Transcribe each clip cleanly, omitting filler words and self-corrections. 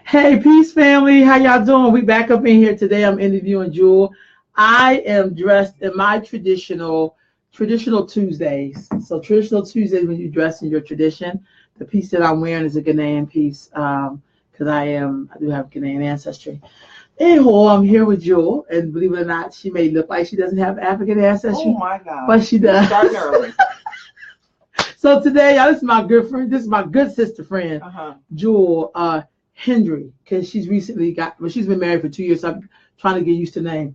Hey, peace family. How y'all doing? We back up in here today. I'm interviewing Jewell. I am dressed in my traditional Tuesdays. So traditional Tuesdays when you dress in your tradition. The piece that I'm wearing is a Ghanaian piece because I do have Ghanaian ancestry. Anyhow, I'm here with Jewell, and believe it or not, she may look like she doesn't have African ancestry. Oh my God! But she does. Starting early. So today, y'all, this is my good friend. This is my good sister friend, Jewell Hendree, because she's she's been married for 2 years. So I'm trying to get used to the name.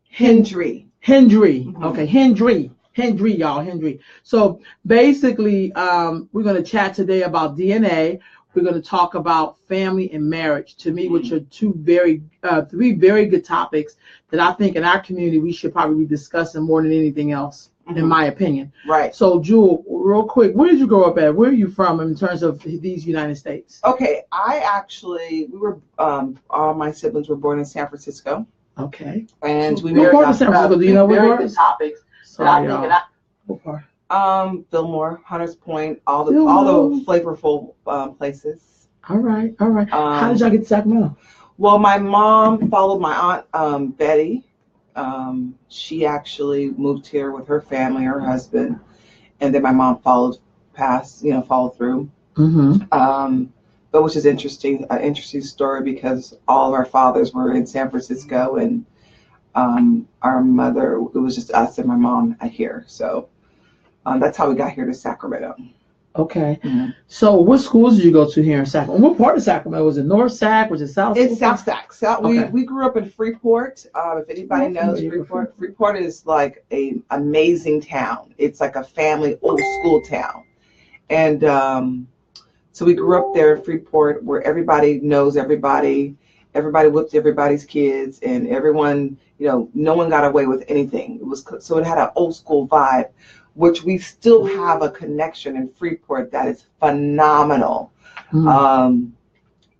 Hendree. Hendree. Mm-hmm. Okay, Hendree, y'all, Hendree. So basically, we're going to chat today about DNA. We're going to talk about family and marriage, to me, which are three very good topics that I think in our community we should probably be discussing more than anything else, in my opinion. Right. So, Jewell, real quick, where did you grow up at? Where are you from in terms of these United States? Okay, all my siblings were born in San Francisco. Okay. And we what married part of San Francisco? Do you know where good topics. Sorry, what part? Fillmore, Hunters Point, all the flavorful places. All right. How did y'all get to Sacramento? Well, my mom followed my aunt Betty. She actually moved here with her family, her husband, and then my mom followed through. Mm-hmm. But which is an interesting story because all of our fathers were in San Francisco, and our mother, it was just us and my mom here. So that's how we got here to Sacramento. Okay. Mm-hmm. So what schools did you go to here in Sacramento? What part of Sacramento? Was it North Sac? Was it South? It's South Sac. Okay. We grew up in Freeport. If anybody knows Freeport, Freeport is like an amazing town. It's like a family old school town. And so we grew up there in Freeport where everybody knows everybody. Everybody whipped everybody's kids, and everyone, no one got away with anything. It had an old school vibe, which we still have a connection in Freeport that is phenomenal.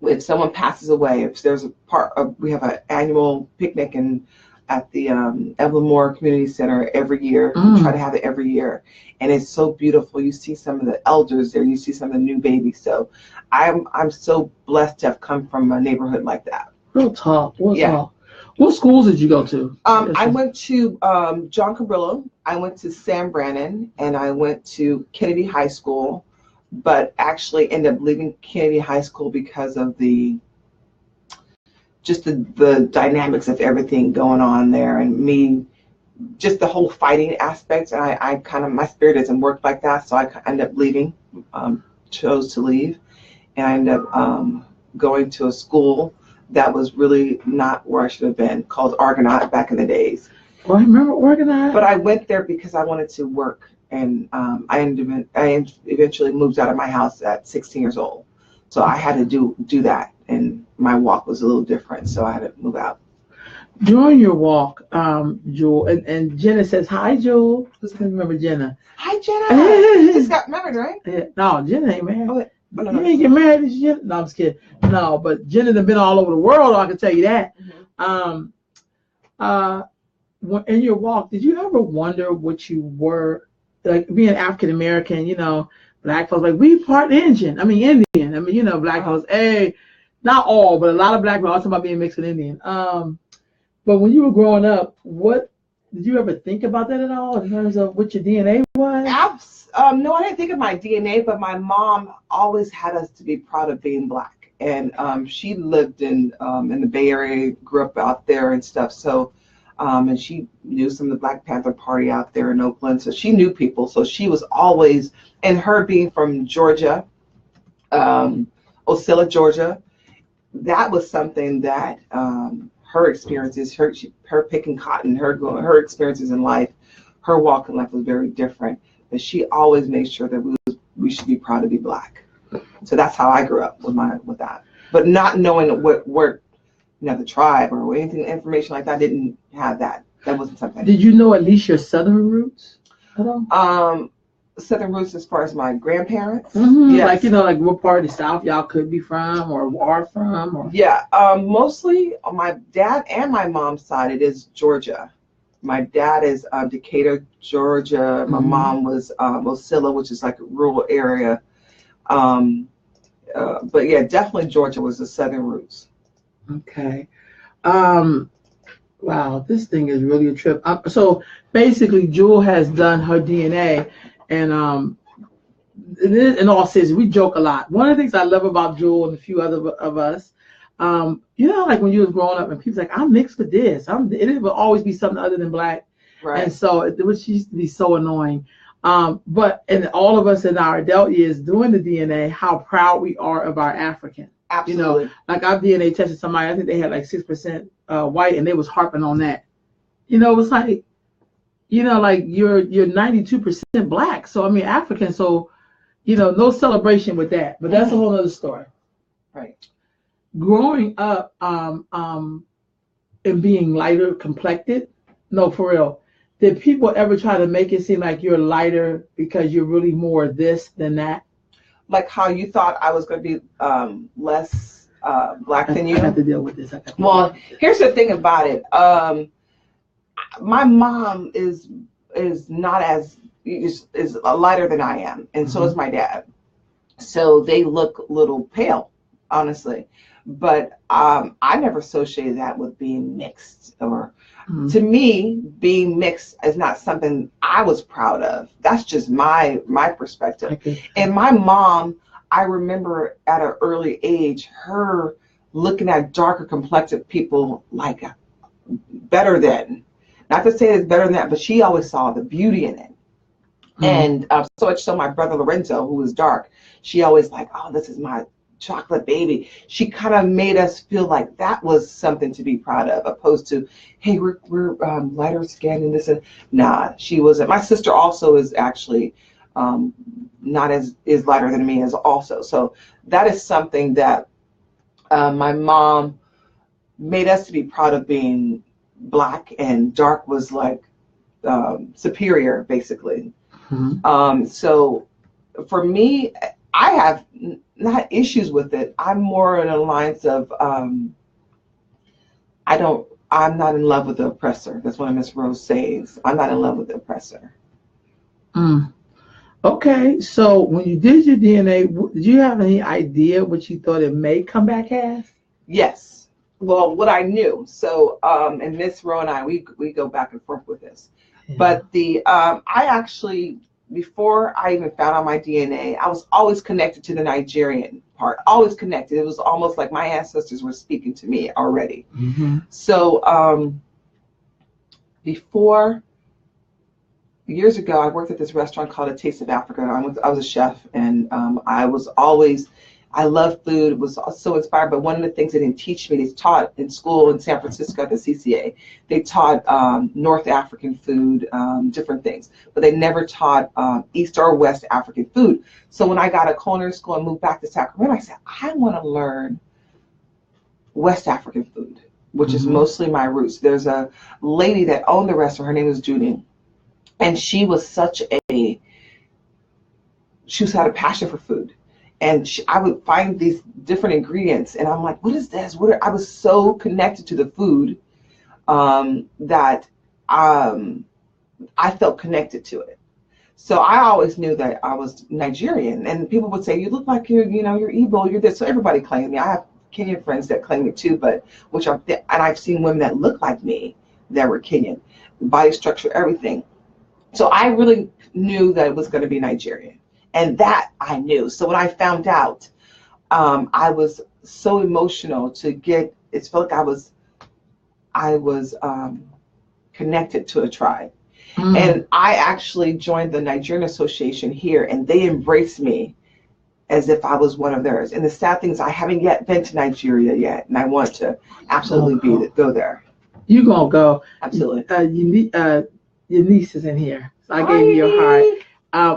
If someone passes away, if there's we have an annual picnic at the Evelyn Moore Community Center every year. We try to have it every year, and it's so beautiful. You see some of the elders there, you see some of the new babies. So I'm so blessed to have come from a neighborhood like that. Real talk. What schools did you go to? I went to John Cabrillo. I went to Sam Brannan, and I went to Kennedy High School, but actually ended up leaving Kennedy High School because of the dynamics of everything going on there, and me, just the whole fighting aspect. And I kind of, my spirit doesn't work like that, so I ended up leaving, chose to leave, and I ended up going to a school that was really not where I should have been, called Argonaut back in the days. Oh, I remember Argonaut. But I went there because I wanted to work, and I eventually moved out of my house at 16 years old. So I had to do that, and my walk was a little different, so I had to move out. During your walk, Jewell, and Jenna says, "Hi, Jewell." Who's gonna remember Jenna? Hi, Jenna. Just got married, right? Yeah. No, Jenna ain't married. Oh, no. You ain't get married this year? No, I'm just kidding. No, but Jenna has been all over the world, I can tell you that. In your walk, did you ever wonder what you were, like being African American, black folks, like we part Indian. Black folks, not all, but a lot of black folks, I'm talking about being mixed with Indian. But when you were growing up, did you ever think about that at all in terms of what your DNA was? No, I didn't think of my DNA, but my mom always had us to be proud of being black. And she lived in the Bay Area, grew up out there and stuff. So, and she knew some of the Black Panther Party out there in Oakland. So she knew people. So she was always, and her being from Georgia, Ocilla, Georgia, that was something that her experiences, her picking cotton, her experiences in life, her walk in life was very different. But she always made sure that we should be proud to be black. So that's how I grew up with that. But not knowing where the tribe or anything, information like that, didn't have that. That wasn't something. Did you know at least your Southern roots at all? Southern roots as far as my grandparents. Yes. Like what part of the South y'all could be from or are from? Or? Yeah, mostly on my dad and my mom's side, it is Georgia. My dad is Decatur, Georgia. My mom was Ocilla, which is like a rural area. but yeah, definitely Georgia was the southern roots. Okay. Wow, this thing is really a trip. So basically, Jewell has done her DNA, and in all seriousness, we joke a lot. One of the things I love about Jewell and a few other of us, like when you was growing up and people's like, I'm mixed with this. It will always be something other than black. Right. And so which used to be so annoying. But in all of us in our adult years doing the DNA, how proud we are of our African. Absolutely. Like our DNA tested somebody, I think they had like 6% white, and they was harping on that. It was like, like you're 92% black. So I mean African. So no celebration with that. But that's a whole other story. Right. Growing up, and being lighter complected. No, for real. Did people ever try to make it seem like you're lighter because you're really more this than that? Like how you thought I was going to be less black than you? I have to deal with this. Well, here's the thing about it. My mom is not as is lighter than I am, and so is my dad. So they look a little pale, honestly. But I never associated that with being mixed or. To me, being mixed is not something I was proud of. That's just my perspective. Okay. And my mom, I remember at an early age, her looking at darker complected people like better than. Not to say it's better than that, but she always saw the beauty in it. And so much so my brother Lorenzo, who was dark, she always like, oh, this is my chocolate baby. She kind of made us feel like that was something to be proud of, opposed to, hey, we're lighter skin and this and nah. She wasn't. My sister also is actually not is lighter than me as also. So that is something that my mom made us to be proud of, being black, and dark was like superior, basically. So for me, I have not issues with it. I'm more in the lines of I'm not in love with the oppressor. That's what Miss Rose says. I'm not in love with the oppressor. Okay, so when you did your DNA, did you have any idea what you thought it may come back as? Yes. Well, what I knew. So, and Miss Rose and I, we go back and forth with this. Yeah. But I actually, before I even found out my DNA, I was always connected to the Nigerian part, always connected. It was almost like my ancestors were speaking to me already. So before, years ago, I worked at this restaurant called A Taste of Africa. I was a chef, and I love food, was so inspired. But one of the things they didn't teach me, they taught in school in San Francisco at the CCA, they taught North African food, different things, but they never taught East or West African food. So when I got a culinary school and moved back to Sacramento, I said, I want to learn West African food, which is mostly my roots. There's a lady that owned the restaurant, her name was Judy, and she was she had a passion for food. And I would find these different ingredients, and I'm like, what is this? I was so connected to the food that I felt connected to it. So I always knew that I was Nigerian, and people would say, you look like you're Igbo, you're this. So everybody claimed me. I have Kenyan friends that claim it too, and I've seen women that look like me that were Kenyan, body structure, everything. So I really knew that it was going to be Nigerian. And that I knew. So when I found out, I was so emotional to get. It felt like I was connected to a tribe, and I actually joined the Nigerian Association here, and they embraced me as if I was one of theirs. And the sad thing is, I haven't yet been to Nigeria yet, and I want to absolutely go there. You gonna go? Absolutely. Your niece is in here, so I gave you your heart.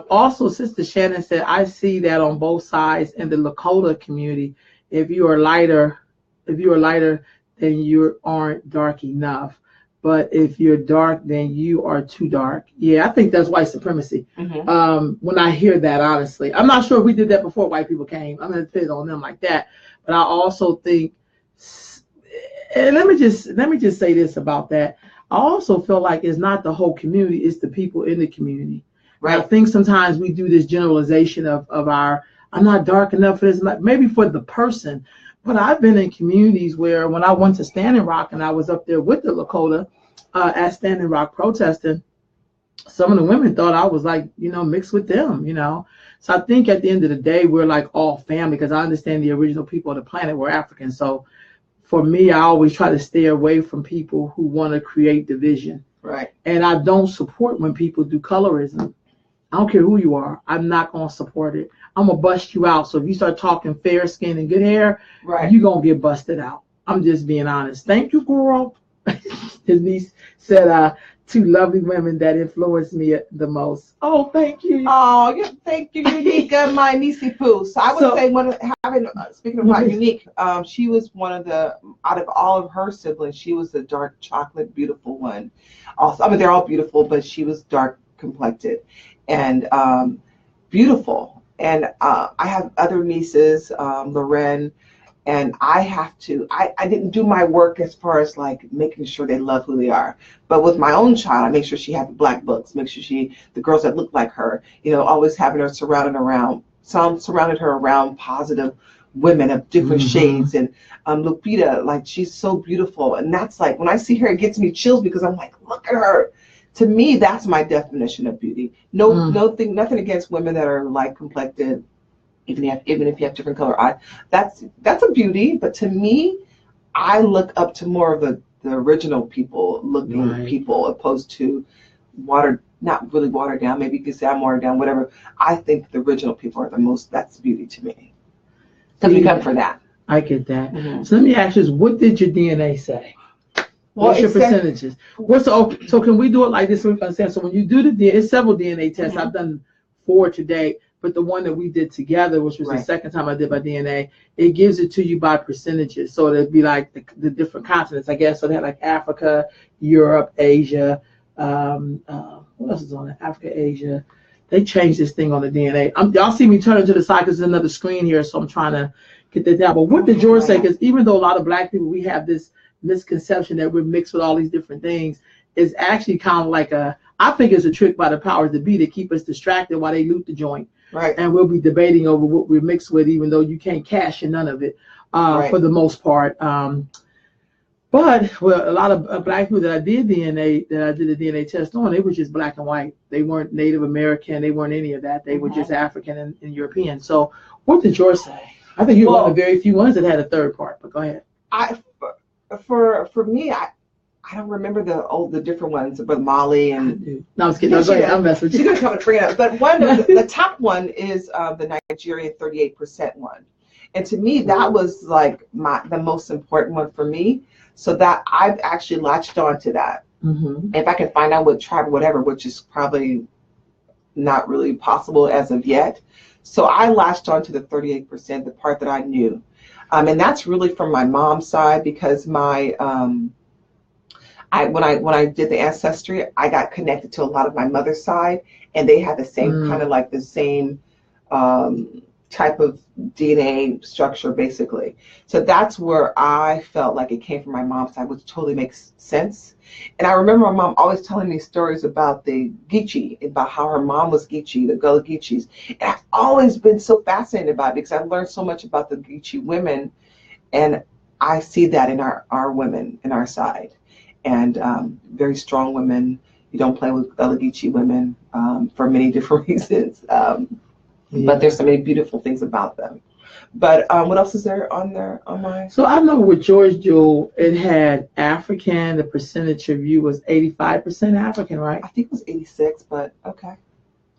Also, Sister Shannon said, I see that on both sides in the Lakota community. If you are lighter, then you aren't dark enough. But if you're dark, then you are too dark. Yeah, I think that's white supremacy. When I hear that, honestly, I'm not sure if we did that before white people came. I'm going to put it on them like that. But I also think, and let me just say this about that. I also feel like it's not the whole community; it's the people in the community. Right. I think sometimes we do this generalization of our I'm not dark enough for this. Maybe for the person. But I've been in communities where when I went to Standing Rock and I was up there with the Lakota at Standing Rock protesting, some of the women thought I was like, mixed with them, So I think at the end of the day, we're like all family, because I understand the original people of the planet were African. So for me, I always try to stay away from people who want to create division. Right. And I don't support when people do colorism. I don't care who you are. I'm not going to support it. I'm going to bust you out. So if you start talking fair skin and good hair, right, you're going to get busted out. I'm just being honest. Thank you, girl. Denise said, two lovely women that influenced me the most. Oh, thank you. Oh, yeah, thank you, Unique, my niecey poo. So I would say speaking about Unique, she was one of out of all of her siblings, she was the dark chocolate beautiful one. Also, I mean, they're all beautiful, but she was dark complected and beautiful. And I have other nieces, Loren, and I didn't do my work as far as like making sure they love who they are. But with my own child, I make sure she had the black books, make sure the girls that look like her, always having her surrounded her around positive women of different shades. And Lupita, like, she's so beautiful. And that's like, when I see her, it gets me chills because I'm like, look at her. To me, that's my definition of beauty. Nothing against women that are light complected, even if you have different color eyes. That's a beauty. But to me, I look up to more of the original people looking people, opposed to not really watered down. Maybe you could say I'm watered down, whatever. I think the original people are the most. That's beauty to me. Because we come for that. I get that. Mm-hmm. So let me ask you, what did your DNA say? What's your percentages? So can we do it like this? So we understand. So when you do it's several DNA tests. I've done 4 today, but the one that we did together, which was the second time I did my DNA, it gives it to you by percentages. So it'd be like the different continents, I guess. So they had like Africa, Europe, Asia. What else is on it? Africa, Asia. They changed this thing on the DNA. Y'all see me turn to the side because there's another screen here, so I'm trying to get that down. But what did George say? Because even though a lot of Black people, we have this misconception that we're mixed with all these different things, is actually kind of like I think it's a trick by the powers that be to keep us distracted while they loot the joint. Right. And we'll be debating over what we're mixed with, even though you can't cash in none of it for the most part. But a lot of Black people that I did a DNA test on, they were just black and white. They weren't Native American. They weren't any of that. They were just African and European. So what did yours say? I think you're one of the very few ones that had a third part, but go ahead. For me, I don't remember the different ones, but Molly and no, I was kidding. No, go ahead. I'm messing with you. She's gonna come and bring it up. But one of the top one is the Nigerian 38% one, and to me that was like the most important one for me. So that I've actually latched on to that. Mm-hmm. If I can find out what tribe or whatever, which is probably not really possible as of yet. So I latched on to the 38%, the part that I knew. And that's really from my mom's side, because when I did the ancestry, I got connected to a lot of my mother's side, and they had the same kind of like the same type of DNA structure, basically. So that's where I felt like it came from my mom's side, which totally makes sense. And I remember my mom always telling me stories about the Geechee, about how her mom was Geechee, the Gullah Geechees. And I've always been so fascinated about it because I've learned so much about the Geechee women, and I see that in our women, in our side. And very strong women. You don't play with Gullah Geechee women for many different reasons. But there's so many beautiful things about them. But what else is there on my? So I know with George Jewell, it had African. The percentage of you was 85% African, right? I think it was 86, but okay.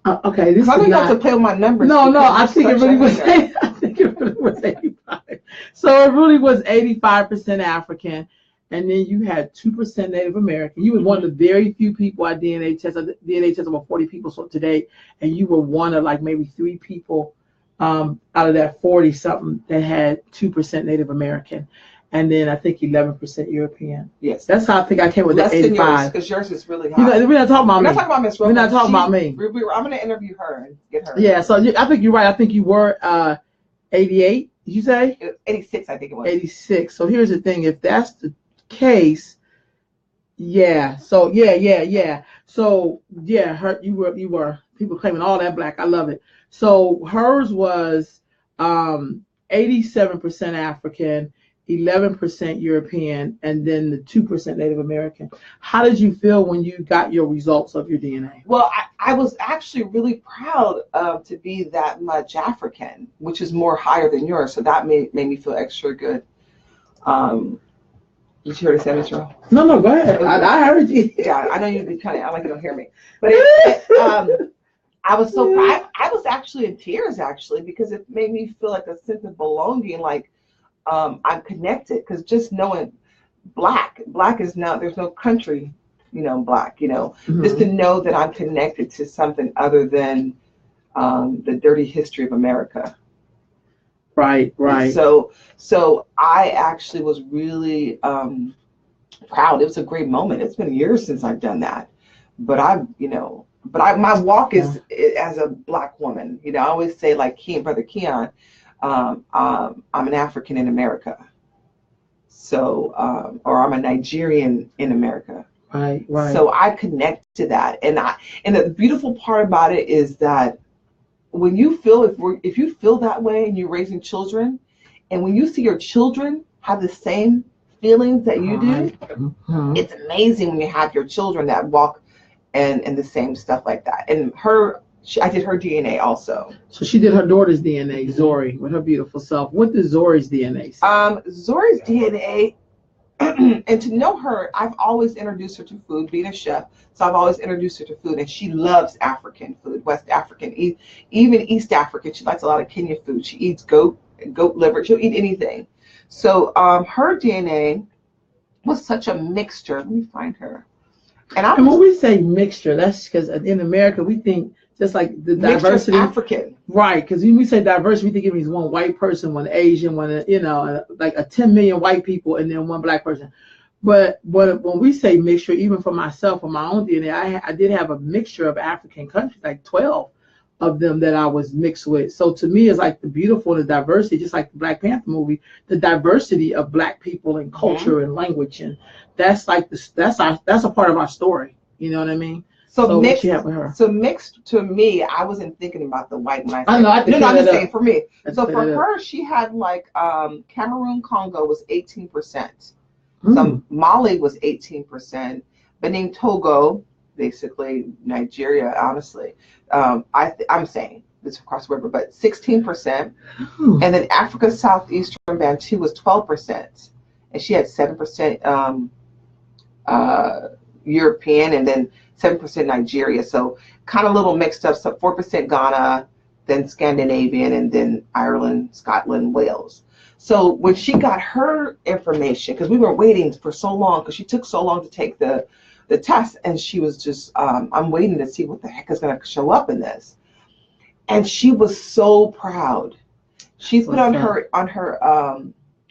Okay, this is not to play with my numbers. No, I think it really was. I think it really was 85. So it really was 85% African, and then you had 2% Native American. You was one of the very few people I DNA tested over 40 people so today, and you were one of like maybe 3 people out of that 40 something that had 2% Native American, and then I think 11% European. Yes, that's how I think I came with less the 85. Because yours is really high. We're not talking about me. We're not talking about Miss Rose. We're not talking about me. I'm going to interview her and get her. Yeah, so I think you're right. I think you were 88. Did you say? 86, I think it was. 86. So here's the thing: if that's the case, yeah. So yeah. So yeah, you were people claiming all that black. I love it. So hers was 87% African, 11% European, and then the 2% Native American. How did you feel when you got your results of your DNA? Well, I was actually really proud to be that much African, which is more higher than yours. So that made me feel extra good. Did you hear the sentence, Jewell? No, go ahead. I heard you. Yeah, I know you'd be kind of, I like you don't hear me. But I was so proud. I was actually in tears, actually, because it made me feel like a sense of belonging, like I'm connected. Because just knowing black is not, there's no country, black, just to know that I'm connected to something other than the dirty history of America. Right. And so I actually was really proud. It was a great moment. It's been years since I've done that, but my walk is as a black woman. I always say, like Brother Keon, I'm an African in America. So, or I'm a Nigerian in America. Right. So I connect to that, and the beautiful part about it is that when you feel, if you feel that way and you're raising children, and when you see your children have the same feelings that you do, it's amazing when you have your children that walk and the same stuff like that. And I did her DNA also. So she did her daughter's DNA, Zori, with her beautiful self. What does Zori's DNA say? Zori's DNA, and to know her, I've always introduced her to food, being a chef. So I've always introduced her to food, and she loves African food, West African, even East African. She likes a lot of Kenyan food. She eats goat liver. She'll eat anything. So her DNA was such a mixture. Let me find her. And when we say mixture, that's because in America we think just like the diversity. African. Right, because when we say diversity, we think it means one white person, one Asian, one like a 10 million white people, and then one black person. But when we say mixture, even for myself, for my own DNA, I did have a mixture of African countries, like 12 of them that I was mixed with. So to me, it's like the beautiful and the diversity, just like the Black Panther movie, the diversity of black people and culture and language, and that's like that's a part of our story. You know what I mean? So mixed, with her? So mixed to me, I wasn't thinking about the white when I said. I know. I'm just saying for me. So for her, she had like Cameroon, Congo was 18%. Some Mali was 18%. Benin, Togo, basically Nigeria. Honestly, I'm saying this across the river, but 16%. And then Africa, Southeastern Bantu was 12%, and she had 7% European, and then 7% Nigeria. So kind of a little mixed up. So 4% Ghana, then Scandinavian, and then Ireland, Scotland, Wales. So when she got her information, because we were waiting for so long, because she took so long to take the test, and she was just, I'm waiting to see what the heck is going to show up in this. And she was so proud. She put on her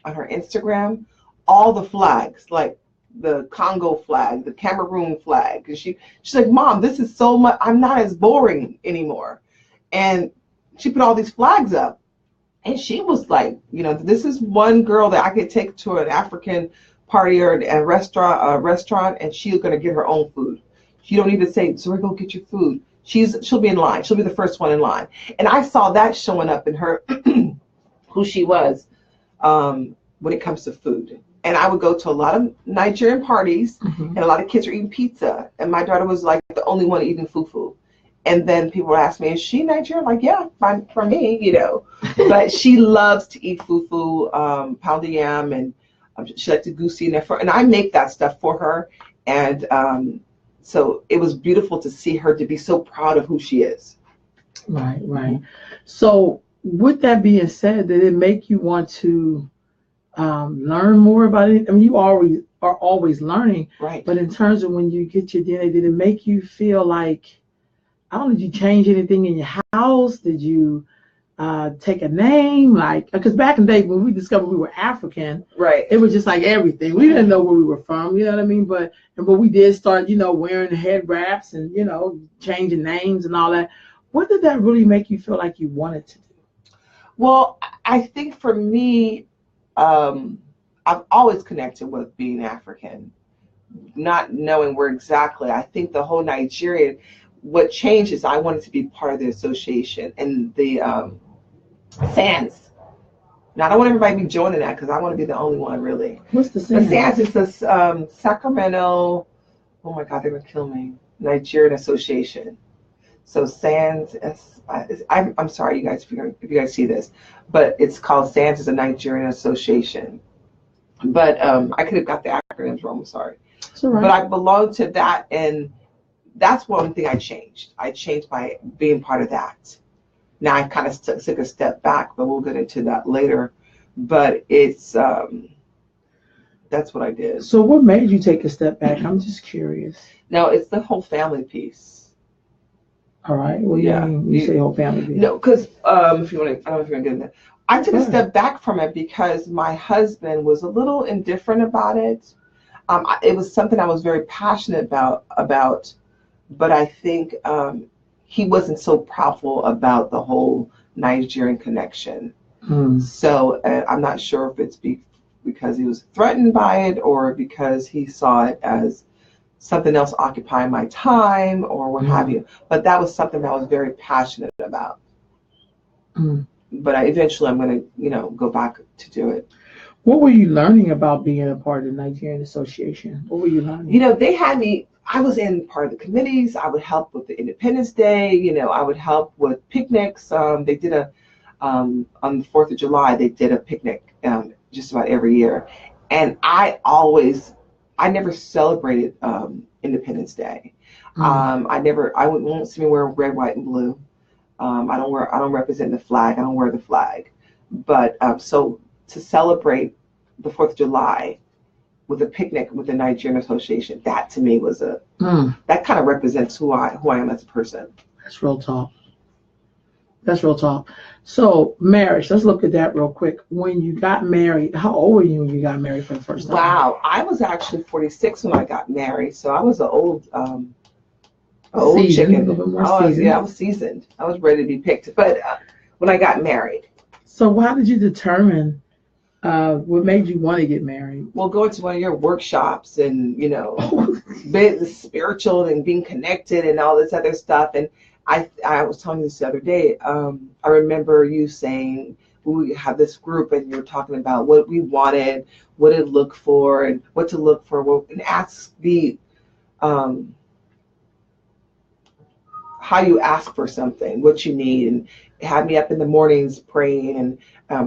Instagram all the flags, like the Congo flag, the Cameroon flag. And she's like, Mom, this is so much. I'm not as boring anymore. And she put all these flags up. And she was like, this is one girl that I could take to an African party or a restaurant, and she's going to get her own food. She don't need to say, "Sorry, go get your food." She'll be in line. She'll be the first one in line. And I saw that showing up in her, who she was, when it comes to food. And I would go to a lot of Nigerian parties, and a lot of kids are eating pizza, and my daughter was like the only one eating fufu. And then people would ask me, "Is she Nigerian?" I'm like, yeah, fine for me, But she loves to eat fufu, pounded yam, and she likes to goosey and I make that stuff for her. And so it was beautiful to see her to be so proud of who she is. Right. So with that being said, did it make you want to learn more about it? I mean, you always are always learning, right? But in terms of when you get your DNA, did it make you feel like, I don't know, did you change anything in your house? Did you take a name? Like, because back in the day when we discovered we were African, right, it was just like everything. We didn't know where we were from, you know what I mean? But we did start, wearing head wraps and, changing names and all that. What did that really make you feel like you wanted to do? Well, I think for me, I've always connected with being African, not knowing where exactly. I think the whole Nigerian, what changed is I wanted to be part of the association, and the Sands. Now, I don't want everybody to be joining that because I want to be the only one, really. What's the The Sands? Sands is the Sacramento, oh my God, they're going to kill me, Nigerian Association. So Sands, I'm sorry, you guys, if you guys see this, but it's called Sands is a Nigerian Association. But I could have got the acronyms wrong, I'm sorry. All right. But I belong to that, and that's one thing I changed. I changed by being part of that. Now I kind of took a step back, but we'll get into that later. But it's that's what I did. So what made you take a step back? I'm just curious. No, it's the whole family piece. All right. Well, yeah, you say whole family piece. No, because if you want to, I don't know if you're gonna get into that. I took a step back from it because my husband was a little indifferent about it. It was something I was very passionate about, but I think he wasn't so proudful about the whole Nigerian connection. So I'm not sure if it's because he was threatened by it or because he saw it as something else occupying my time or what have you. But that was something that I was very passionate about. But eventually I'm going to, go back to do it. What were you learning about being a part of the Nigerian Association? What were you learning? They had me, I was in part of the committees. I would help with the Independence Day. I would help with picnics. They did on the 4th of July, they did a picnic just about every year. And I never celebrated Independence Day. I won't see me wear red, white, and blue. I don't represent the flag. I don't wear the flag. But so to celebrate the 4th of July with a picnic with the Nigerian Association, that to me was that kind of represents who I am as a person. That's real talk. That's real talk. So marriage, let's look at that real quick. When you got married, how old were you when you got married for the first time? Wow, I was actually 46 when I got married, so I was an old seasoned, chicken. A little bit more seasoned. I was seasoned. I was ready to be picked. But when I got married. So how did you determine what made you want to get married? Well, going to one of your workshops and, being spiritual and being connected and all this other stuff. And I was telling you this the other day, I remember you saying, we have this group and you're talking about what we wanted, what to look for and what to look for, and ask how you ask for something, what you need, and have me up in the mornings praying and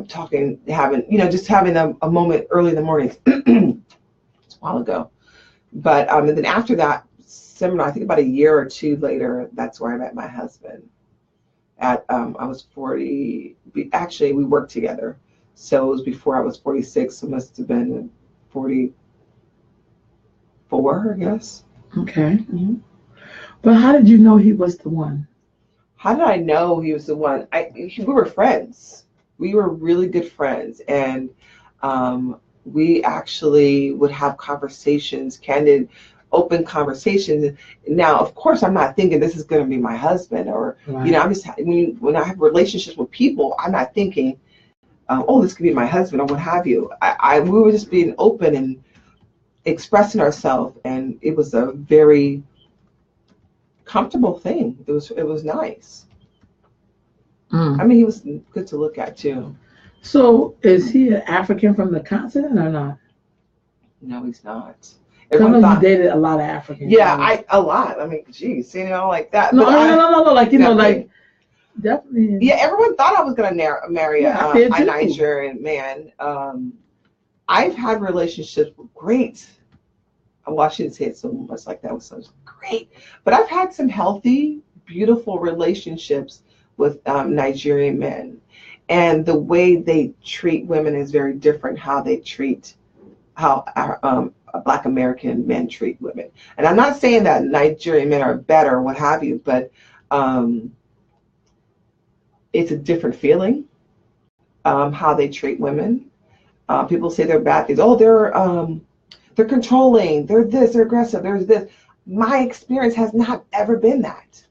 talking, just having a moment early in the mornings. It's a while ago. But and then after that seminar, I think about a year or two later, that's where I met my husband. I was 40. Actually, we worked together. So it was before I was 46, so it must have been 44, I guess. Okay. Mm-hmm. But how did you know he was the one? How did I know he was the one? We were friends. We were really good friends. And we actually would have conversations, candid, open conversations. Now, of course, I'm not thinking this is going to be my husband or, right. I'm just, when I have relationships with people, I'm not thinking, this could be my husband or what have you. We were just being open and expressing ourselves. And it was a very comfortable thing. It was nice. He was good to look at too. So is he an African from the continent or not? No, he's not. Everyone thought you dated a lot of Africans. Yeah, a lot. Geez, like that. No, like like definitely. Yeah, everyone thought I was gonna marry a Nigerian man. I've had relationships with great. Well, I shouldn't say it so much like that was so great, but I've had some healthy, beautiful relationships with Nigerian men, and the way they treat women is very different. How our Black American men treat women, and I'm not saying that Nigerian men are better, or what have you, but it's a different feeling. How they treat women. People say they're bad things. They're controlling, they're this, they're aggressive, there's this. My experience has not ever been that.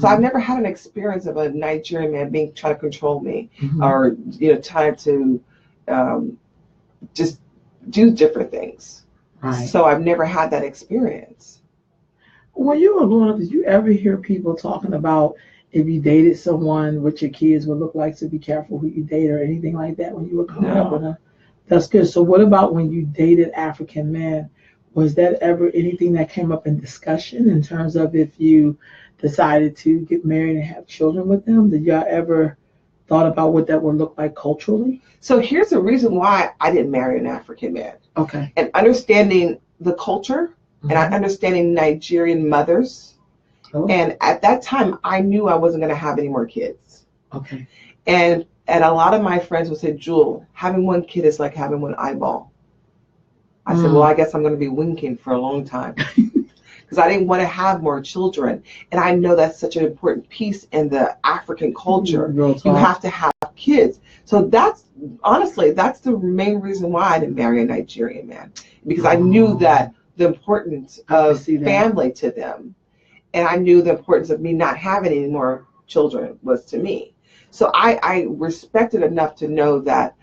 So I've never had an experience of a Nigerian man trying to control me or, trying to just do different things. Right. So I've never had that experience. When you were growing up, did you ever hear people talking about if you dated someone, what your kids would look like, so be careful who you date or anything like that when you were coming up with them. That's good. So what about when you dated African men? Was that ever anything that came up in discussion in terms of if you decided to get married and have children with them? Did y'all ever thought about what that would look like culturally? So here's the reason why I didn't marry an African man. Okay. And understanding the culture, and I understanding Nigerian mothers. And at that time, I knew I wasn't going to have any more kids. Okay. And a lot of my friends would say, Jewell, having one kid is like having one eyeball. I said, well, I guess I'm going to be winking for a long time. Because I didn't want to have more children. And I know that's such an important piece in the African culture. You have to have kids. So that's, honestly, that's the main reason why I didn't marry a Nigerian man. Because I knew that the importance of family to them. And I knew the importance of me not having any more children was to me. So I respected enough to know that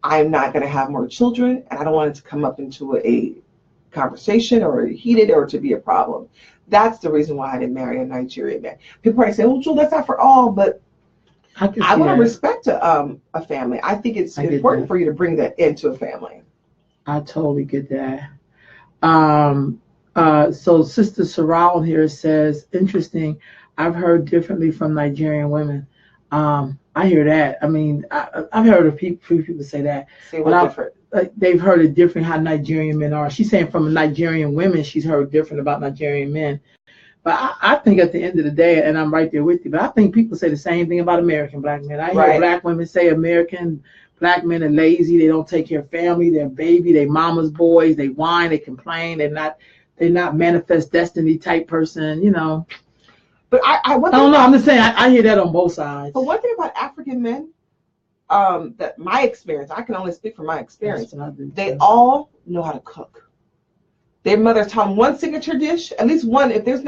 I'm not going to have more children, and I don't want it to come up into a conversation or heated or to be a problem. That's the reason why I didn't marry a Nigerian man. People probably say, "Oh, Jewell, that's not for all," but I want to respect a family. I think it's important for you to bring that into a family. I totally get that. So Sister Sorrel here says, interesting. I've heard differently from Nigerian women. I hear that. I mean, I've heard a few people say that. Say what different? They've heard it different how Nigerian men are. She's saying from Nigerian women, she's heard different about Nigerian men. But I think at the end of the day, and I'm right there with you, but I think people say the same thing about American black men. I hear black women say American black men are lazy. They don't take care of family, their baby, their mama's boys. They whine, they complain. They're not manifest destiny type person, you know. But I don't know. I'm just saying I hear that on both sides. But one thing about African men, that my experience, I can only speak from my experience. They all know how to cook. Their mother taught them one signature dish, at least one. If it's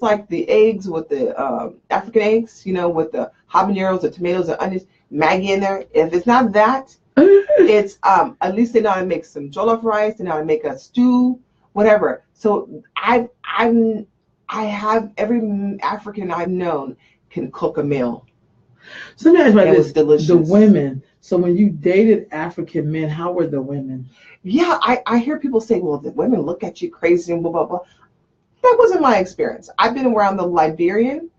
like the eggs with the African eggs, you know, with the habaneros, the tomatoes, the onions, Maggie in there. If it's not that, it's at least they know how to make some jollof rice, they know how to make a stew, whatever. So I have every African I've known can cook a meal. So let me ask you about this. Delicious. The women. So when you dated African men, how were the women? Yeah, I hear people say, well, the women look at you crazy and blah, blah, blah. That wasn't my experience. I've been around the Liberian,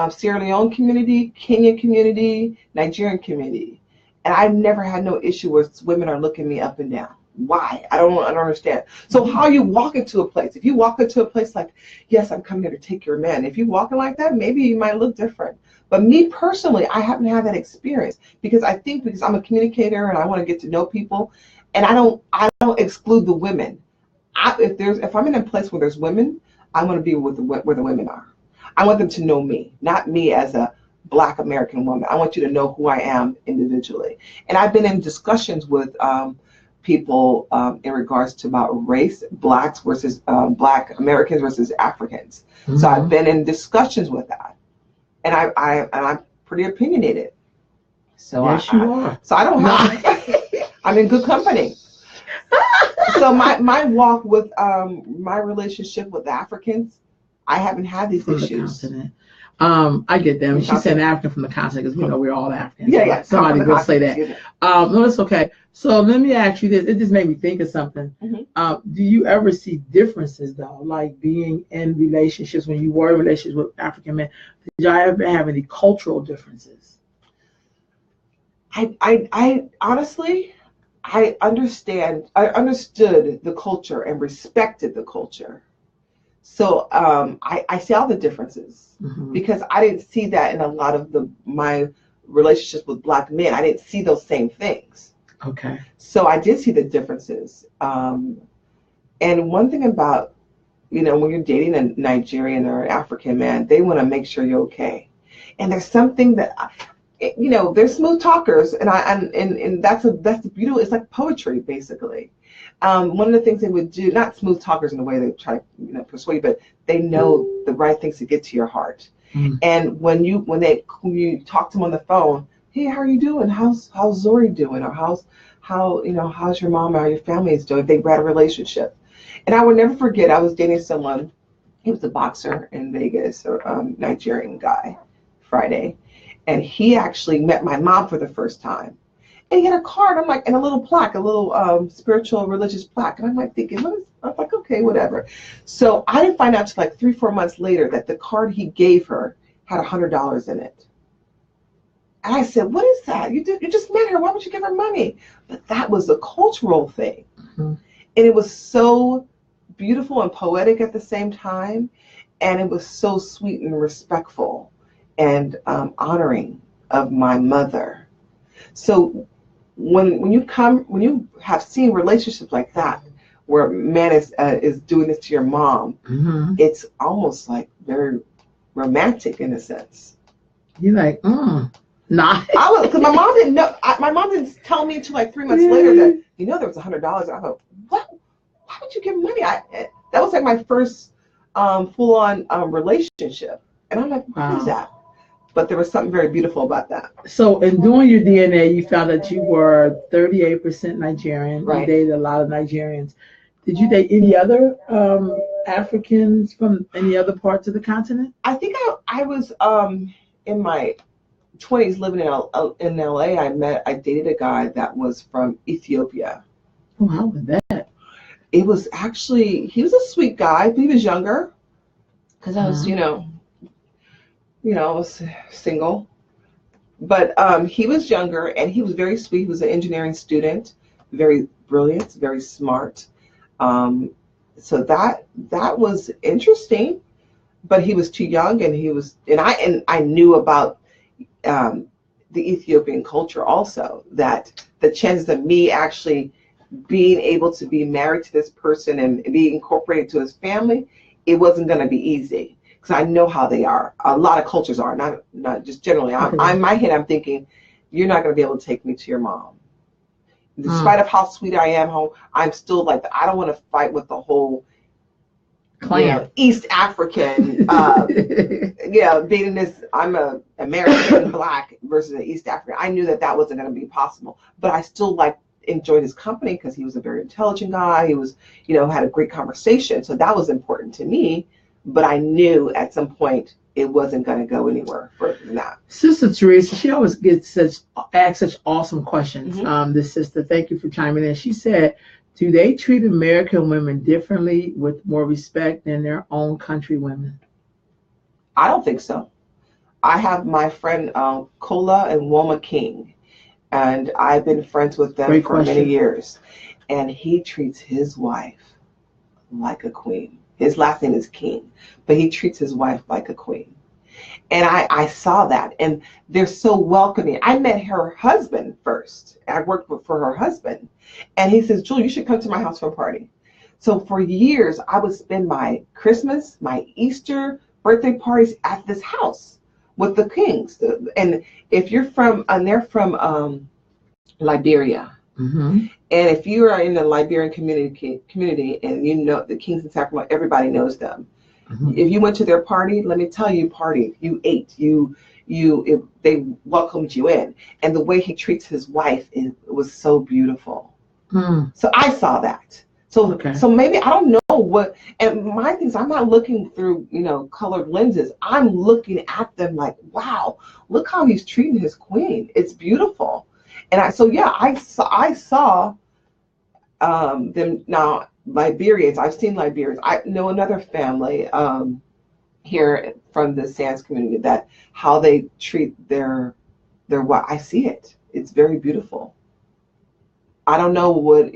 Sierra Leone community, Kenyan community, Nigerian community. And I've never had no issue where women are looking me up and down. Why? I don't understand. So how you walk into a place, if you walk into a place like, yes, I'm coming here to take your man. If you're walking like that, maybe you might look different. But me personally, I haven't had that experience because I'm a communicator and I want to get to know people, and I don't exclude the women. If I'm in a place where there's women, I want to be where the women are. I want them to know me, not me as a Black American woman. I want you to know who I am individually. And I've been in discussions with people in regards to about race, Blacks versus Black Americans versus Africans. Mm-hmm. So I've been in discussions with that. And I'm pretty opinionated. So yes, you are. So I don't have. I'm in good company. So my walk with my relationship with Africans, I haven't had these issues. I get them. She said African from the continent because we know we're all Africans. Yeah. Somebody will say that. No, it's okay. So let me ask you this. It just made me think of something. Mm-hmm. Do you ever see differences though, like being in relationships when you were in relationships with African men? Did y'all ever have any cultural differences? I honestly, I understood the culture and respected the culture. So I see all the differences because I didn't see that in a lot of my relationships with Black men. I didn't see those same things. Okay. So I did see the differences. And one thing about, when you're dating a Nigerian or an African man, they want to make sure you're okay. And there's something that, they're smooth talkers, and that's the beautiful. It's like poetry, basically. One of the things they would do, not smooth talkers in the way they try to persuade, but they know the right things to get to your heart. And when you talk to them on the phone, hey, how are you doing? How's Zori doing? Or how's your mom or your family is doing? They had a relationship. And I would never forget, I was dating someone, he was a boxer in Vegas, or Nigerian guy. Friday, and he actually met my mom for the first time. And he had a card, I'm like, and a little plaque, a little spiritual religious plaque. And I'm like thinking, I was like, okay, whatever. So I didn't find out till like 3-4 months later that the card he gave her had $100 in it. And I said, what is that? You just met her. Why would you give her money? But that was a cultural thing. Mm-hmm. And it was so beautiful and poetic at the same time. And it was so sweet and respectful and honoring of my mother. So when you have seen relationships like that, where a man is doing this to your mom, mm-hmm. It's almost like very romantic in a sense. You're like, nah. Because my mom didn't know. My mom didn't tell me until like 3 months later that there was $100. I thought, what? Why would you give money? That was like my first full-on relationship, and I'm like, what is that? But there was something very beautiful about that. So in doing your DNA, you found that you were 38% Nigerian. Right. You dated a lot of Nigerians. Did you date any other Africans from any other parts of the continent? I think I was in my 20s living in LA. I dated a guy that was from Ethiopia. Oh, how was that? It was actually, he was a sweet guy, but he was younger. Because I was, I was single. But he was younger, and he was very sweet. He was an engineering student, very brilliant, very smart. So that was interesting. But he was too young, and I knew about the Ethiopian culture also, that the chances of me actually being able to be married to this person and being incorporated to his family, it wasn't going to be easy. Because I know how they are. A lot of cultures are, not just generally. In my head, I'm thinking, you're not going to be able to take me to your mom. Despite of how sweet I am home, I'm still like, I don't want to fight with the whole clan, East African, dating this, I'm a American Black versus an East African. I knew that wasn't going to be possible, but I still enjoyed his company because he was a very intelligent guy. He was, had a great conversation. So that was important to me. But I knew at some point it wasn't going to go anywhere further than that. Sister Teresa, she always asks such awesome questions. Mm-hmm. This sister, thank you for chiming in. She said, do they treat American women differently with more respect than their own country women? I don't think so. I have my friend Kola and Woma King, and I've been friends with them for many years. And he treats his wife like a queen. His last name is King, but he treats his wife like a queen. And I saw that, and they're so welcoming. I met her husband first. I worked for her husband, and he says, Jewell, you should come to my house for a party. So for years, I would spend my Christmas, my Easter, birthday parties at this house with the Kings. And if you're from, and they're from Liberia. Mm-hmm. And if you are in the Liberian community, and the Kings in Sacramento, everybody knows them. Mm-hmm. If you went to their party, let me tell you, you ate, they welcomed you in, and the way he treats his wife was so beautiful. Mm. So I saw that. So maybe I don't know what. And my thing is, I'm not looking through colored lenses. I'm looking at them like, wow, look how he's treating his queen. It's beautiful. And I saw them now. Liberians, I've seen Liberians. I know another family here from the Sands community that how they treat their wife. I see it. It's very beautiful. I don't know what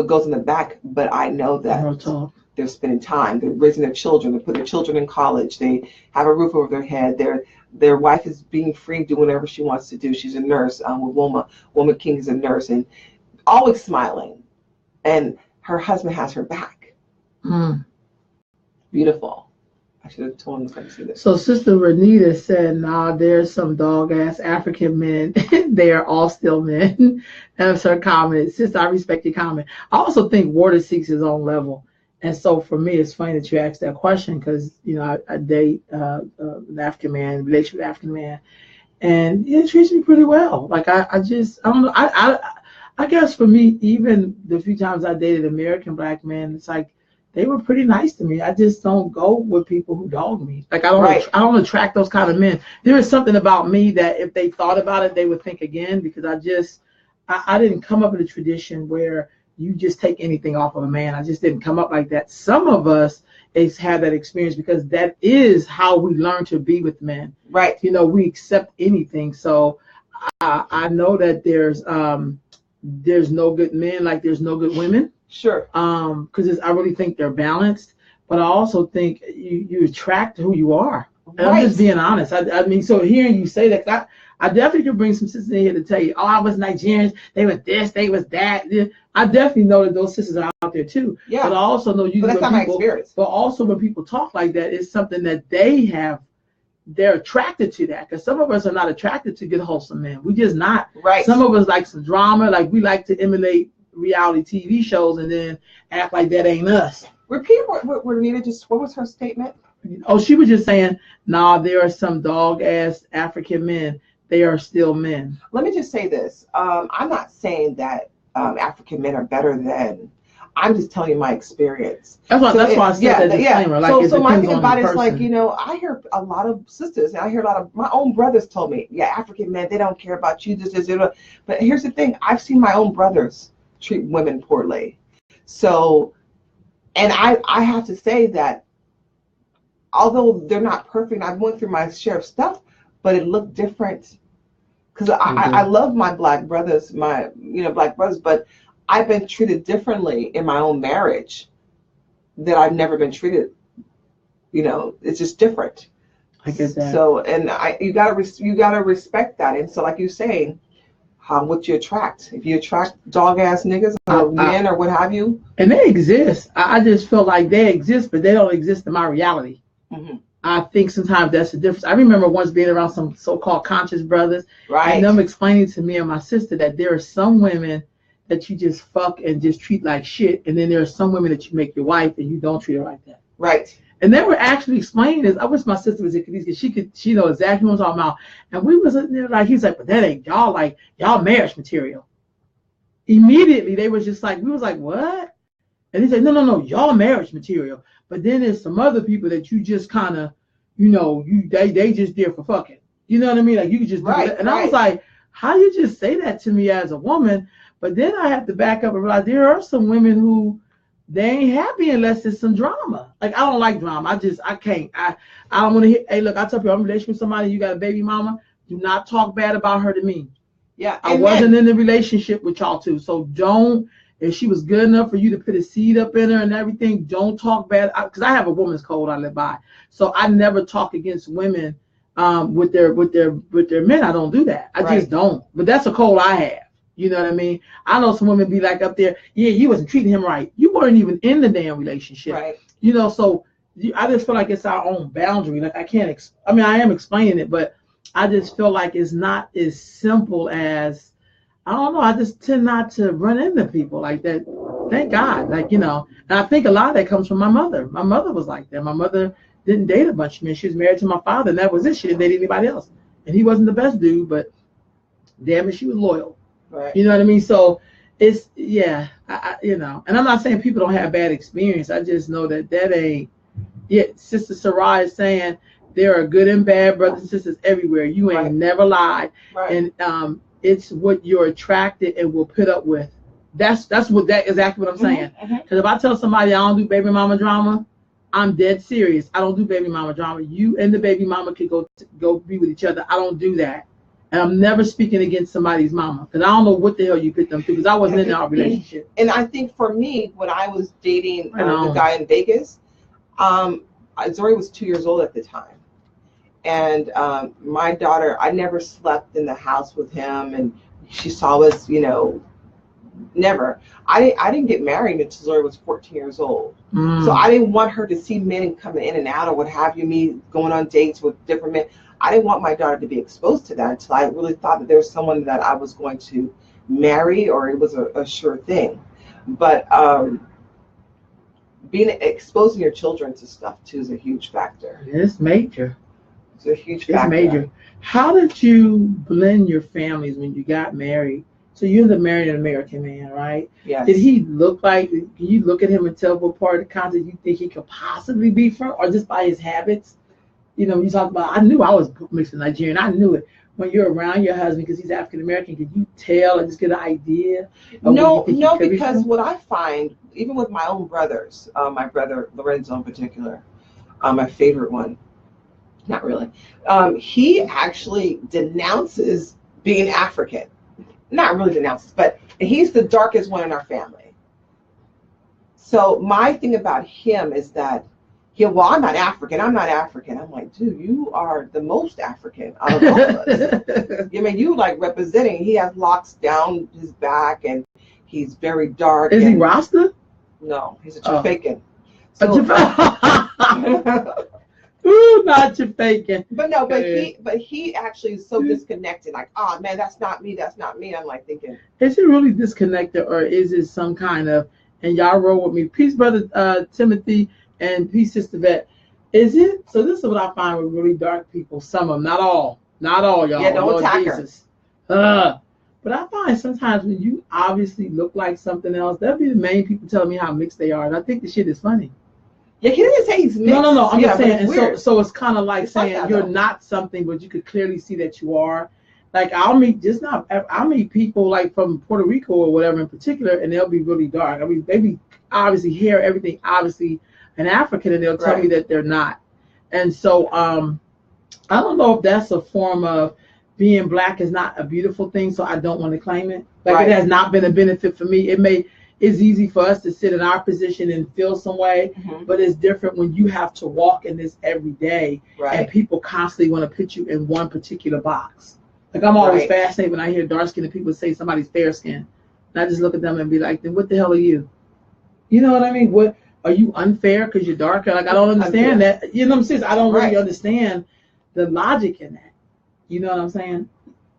goes in the back, but I know that they're spending time. They're raising their children. They put their children in college. They have a roof over their head. Their wife is being free, do whatever she wants to do. She's a nurse. With Woma King is a nurse, and always smiling. And her husband has her back. Mm. Beautiful. I should have told him to come see this. So Sister Renita said, nah, there's some dog-ass African men. They are all still men. That's her comment. Sister, I respect your comment. I also think water seeks his own level. And so for me, it's funny that you asked that question because, I date an African man, relationship with an African man, and he treats me pretty well. Like, I don't know. I guess for me, even the few times I dated American Black men, it's like they were pretty nice to me. I just don't go with people who dog me. Like I don't attract those kind of men. There is something about me that if they thought about it, they would think again, because I didn't come up in a tradition where you just take anything off of a man. I just didn't come up like that. Some of us had that experience because that is how we learn to be with men. Right. You know, we accept anything. So I know that there's no good men like there's no good women. Sure. Because I really think they're balanced, but I also think you attract who you are. And Right. I'm just being honest. I mean, so hearing you say that, I definitely could bring some sisters in here to tell you, oh, I was Nigerians, they was this, they was that. I definitely know that those sisters are out there too. Yeah. But I also know But that's not my experience. But also when people talk like that, it's something that they're attracted to that. Because some of us are not attracted to good, wholesome men. We just not. Right. Some of us like some drama, like we like to emulate reality TV shows and then act like that ain't us. Repeat what Nita just, what was her statement? Oh, she was just saying, nah, there are some dog ass African men. They are still men. Let me just say this. I'm not saying that African men are better than. I'm just telling you my experience. That's why I said that disclaimer. Yeah. Like, so my thing about it is like, person. you know, I hear a lot of sisters, and I hear a lot of my own brothers told me, yeah, African men, they don't care about you. This. But here's the thing. I've seen my own brothers treat women poorly. So, and I have to say that although they're not perfect, I've went through my share of stuff, but it looked different. Because I love my black brothers, but I've been treated differently in my own marriage that I've never been treated. You know, it's just different. I get that. So, and you gotta respect that. And so, like you're saying, what you attract. If you attract dog ass niggas or men or what have you, and they exist. I just feel like they exist, but they don't exist in my reality. Mm-hmm. I think sometimes that's the difference. I remember once being around some so-called conscious brothers, right? And them explaining to me and my sister that there are some women that you just fuck and just treat like shit, and then there are some women that you make your wife and you don't treat her like that. Right. And they were actually explaining this. I wish my sister was here because she know exactly what I'm talking about. And we was like, he's like, but that ain't y'all marriage material. Immediately they was just like, we was like, what? And he said, no, y'all marriage material. But then there's some other people that you just kind of, they just there for fucking. You know what I mean? Like you could just do that. And I was like, how you just say that to me as a woman? But then I have to back up and realize there are some women who they ain't happy unless it's some drama. Like I don't like drama. I can't. I don't want to hear. Hey, look, I tell people I'm in a relationship with somebody. You got a baby mama. Do not talk bad about her to me. Yeah. I wasn't in the relationship with y'all two, so don't. If she was good enough for you to put a seed up in her and everything, don't talk bad. Because I have a woman's code I live by, so I never talk against women with their men. I don't do that. I just don't. But that's a code I have. You know what I mean? I know some women be like up there, yeah, you wasn't treating him right. You weren't even in the damn relationship. Right. You know, so I just feel like it's our own boundary. Like I am explaining it, but I just feel like it's not as simple as, I don't know, I just tend not to run into people like that. Thank God. Like, and I think a lot of that comes from my mother. My mother was like that. My mother didn't date a bunch of men. She was married to my father, and that was it. She didn't date anybody else. And he wasn't the best dude, but damn it, she was loyal. Right. You know what I mean? So it's, and I'm not saying people don't have bad experience. I just know that ain't, Sister Sarai is saying there are good and bad brothers and sisters everywhere. You ain't never lied. Right. And it's what you're attracted and will put up with. That's exactly what I'm saying. Because if I tell somebody I don't do baby mama drama, I'm dead serious. I don't do baby mama drama. You and the baby mama could go be with each other. I don't do that. And I'm never speaking against somebody's mama because I don't know what the hell you put them through because I wasn't in our relationship. And I think for me, when I was dating the guy in Vegas, Zori was 2 years old at the time. And my daughter, I never slept in the house with him. And she saw us, never. I didn't get married until Zori was 14 years old. So I didn't want her to see men coming in and out or what have you, me going on dates with different men. I didn't want my daughter to be exposed to that until I really thought that there was someone that I was going to marry or it was a sure thing. But exposing your children to stuff too is a huge factor. It's major. It's a huge factor. It's major. How did you blend your families when you got married So you ended up marrying an American man, right? Yes. Did he look like? Can you look at him and tell what part of the continent you think he could possibly be from, or just by his habits? You know, you talk about. I knew I was mixed with Nigerian. I knew it. When you're around your husband, because he's African American, can you tell or just get an idea? No, because what I find, even with my own brothers, my brother Lorenzo in particular, my favorite one, not really, he actually denounces being African. Not really denounces, but he's the darkest one in our family. So my thing about him is that well, I'm not African. I'm like, dude, you are the most African out of all of us. I mean, you like representing. He has locks down his back, and he's very dark. Is he Rasta? No, he's a Jamaican. So, ooh, not Jamaican. But he actually is so disconnected. Like, oh man, that's not me. That's not me. I'm like thinking, is he really disconnected, or is it some kind of? And y'all roll with me, peace, brother Timothy. And peace, Sister Vet. Is it? So this is what I find with really dark people. Some of them, not all, y'all. Yeah, don't attack her. But I find sometimes when you obviously look like something else, that'll be the main people telling me how mixed they are. And I think the shit is funny. Yeah, he didn't say he's mixed. No. I'm just saying. And so it's kind of like it's saying like you're not something, but you could clearly see that you are. Like I'll meet people like from Puerto Rico or whatever in particular, and they'll be really dark. I mean, they be obviously hair, everything, obviously. An African, and they'll tell me that they're not. And so I don't know if that's a form of being black is not a beautiful thing, so I don't want to claim it. Like it has not been a benefit for me. It's easy for us to sit in our position and feel some way, but it's different when you have to walk in this every day and people constantly want to put you in one particular box. Like I'm always fascinated when I hear dark-skinned people say somebody's fair-skinned. And I just look at them and be like, then what the hell are you? You know what I mean? What are you unfair because you're darker? Like I don't understand that. You know what I'm saying? I don't really understand the logic in that. You know what I'm saying?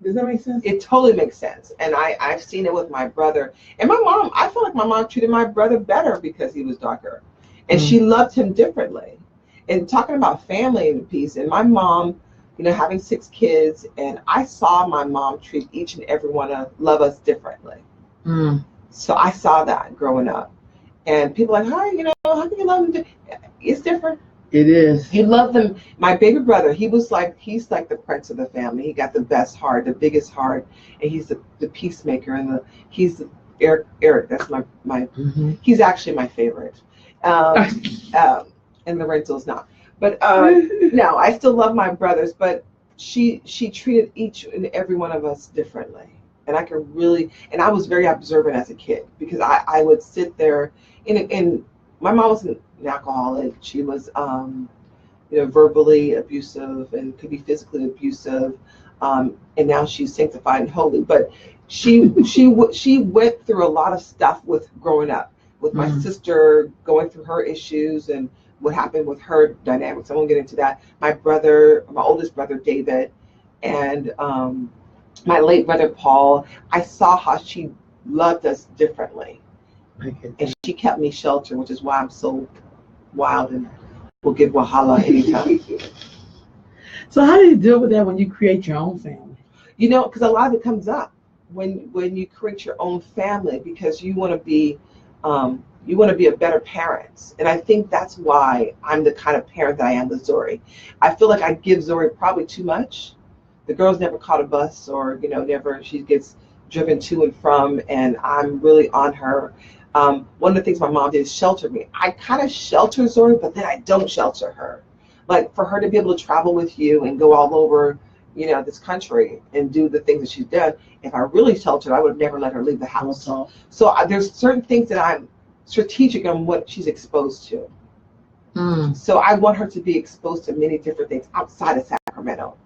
Does that make sense? It totally makes sense. And I've seen it with my brother. And my mom, I feel like my mom treated my brother better because he was darker. And she loved him differently. And talking about family and peace, and my mom, you know, having 6 kids, and I saw my mom treat each and every one of love us differently. So I saw that growing up. And people are like, hi, you know, how can you love them? It's different. It is. You love them. My baby brother, he's like the prince of the family. He got the best heart, the biggest heart, and he's the peacemaker. And he's Eric. That's my. He's actually my favorite. And Lorenzo's not. But no, I still love my brothers. But she treated each and every one of us differently. And I could really, and I was very observant as a kid because I would sit there, and my mom was an alcoholic. She was, verbally abusive and could be physically abusive, and now she's sanctified and holy. But she went through a lot of stuff with growing up, with my sister going through her issues and what happened with her dynamics. I won't get into that. My oldest brother David, and my late brother Paul, I saw how she loved us differently. And she kept me sheltered, which is why I'm so wild and will give Wahala anytime. So how do you deal with that when you create your own family? You know, because a lot of it comes up when you create your own family, because you want to be a better parent. And I think that's why I'm the kind of parent that I am with Zori. I feel like I give Zori probably too much. The girl's never caught a bus, or never. She gets driven to and from, and I'm really on her. One of the things my mom did is shelter me. I kind of shelter Zori, but then I don't shelter her. Like for her to be able to travel with you and go all over, this country and do the things that she's done. If I really sheltered, I would never let her leave the house. So there's certain things that I'm strategic on what she's exposed to. So I want her to be exposed to many different things outside of Sacramento,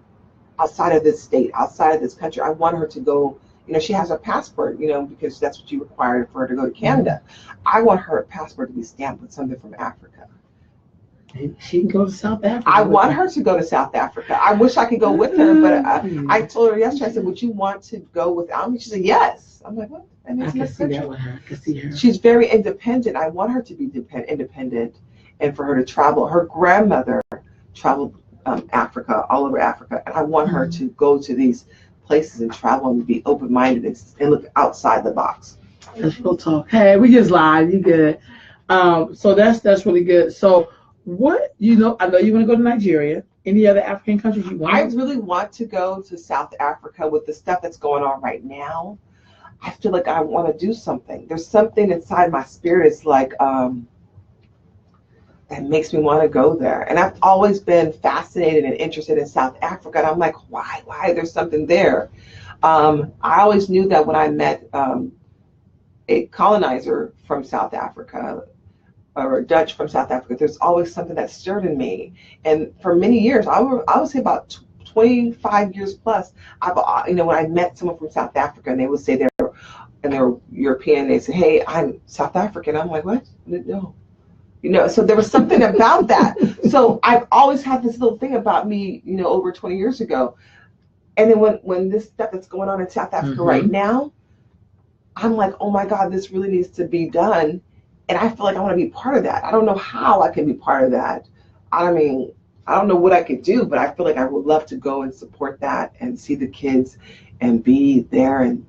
outside of this state, outside of this country. I want her to go, she has a passport, because that's what you require for her to go to Canada. I want her passport to be stamped with something from Africa. She can go to South Africa. I want her to go to South Africa. I wish I could go with her, but I told her yesterday, I said, would you want to go without me? She said, yes. I'm like, what? That makes no sense. I can see her. She's very independent. I want her to be independent and for her to travel. Her grandmother traveled Africa, all over Africa, and I want her to go to these places and travel and be open-minded and look outside the box. That's real talk. Hey, we just lied. You good. So that's really good. So what, I know you want to go to Nigeria. Any other African countries you want? I really want to go to South Africa with the stuff that's going on right now. I feel like I want to do something. There's something inside my spirit. It's like, that makes me want to go there. And I've always been fascinated and interested in South Africa. And I'm like, why? There's something there. I always knew that when I met a colonizer from South Africa, or a Dutch from South Africa, there's always something that stirred in me. And for many years, I would say about 25 years plus, when I met someone from South Africa and they would say they're European, they say, hey, I'm South African. I'm like, what? No. So there was something about that. So I've always had this little thing about me, over 20 years ago. And then when this stuff that's going on in South Africa right now, I'm like, oh my God, this really needs to be done. And I feel like I want to be part of that. I don't know how I can be part of that. I mean, I don't know what I could do, but I feel like I would love to go and support that and see the kids and be there and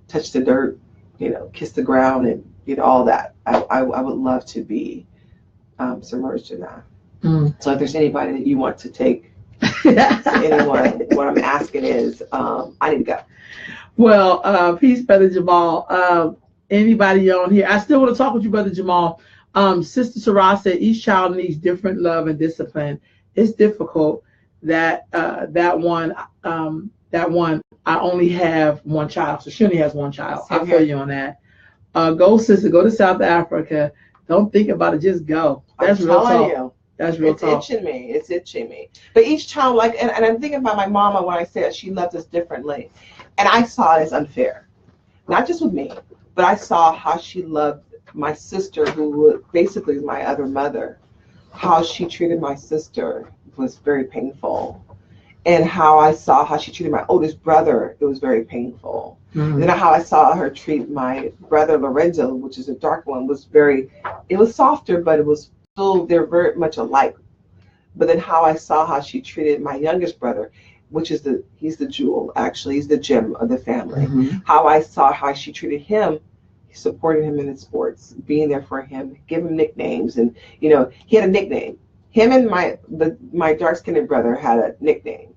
touch the dirt, kiss the ground and, all that. I would love to be submerged in that. So if there's anybody that you want to take to anyone, what I'm asking is, I need to go. Well, peace, Brother Jamal. Anybody on here? I still want to talk with you, Brother Jamal. Sister Sarah said each child needs different love and discipline. It's difficult. That one. I only have one child, so she only has one child. I feel you on that. Go, sister. Go to South Africa. Don't think about it. Just go. That's real talk. That's real talk. It's itching me. But each child, and I'm thinking about my mama when I said she loved us differently, and I saw it as unfair, not just with me. But I saw how she loved my sister, who basically is my other mother. How she treated my sister was very painful. And how I saw how she treated my oldest brother, it was very painful. And then how I saw her treat my brother Lorenzo, which is a dark one, it was softer, but it was still, they're very much alike. But then how I saw how she treated my youngest brother, which is he's the jewel, actually, he's the gem of the family. How I saw how she treated him, supporting him in his sports, being there for him, giving him nicknames, and he had a nickname. Him and my dark-skinned brother had a nickname,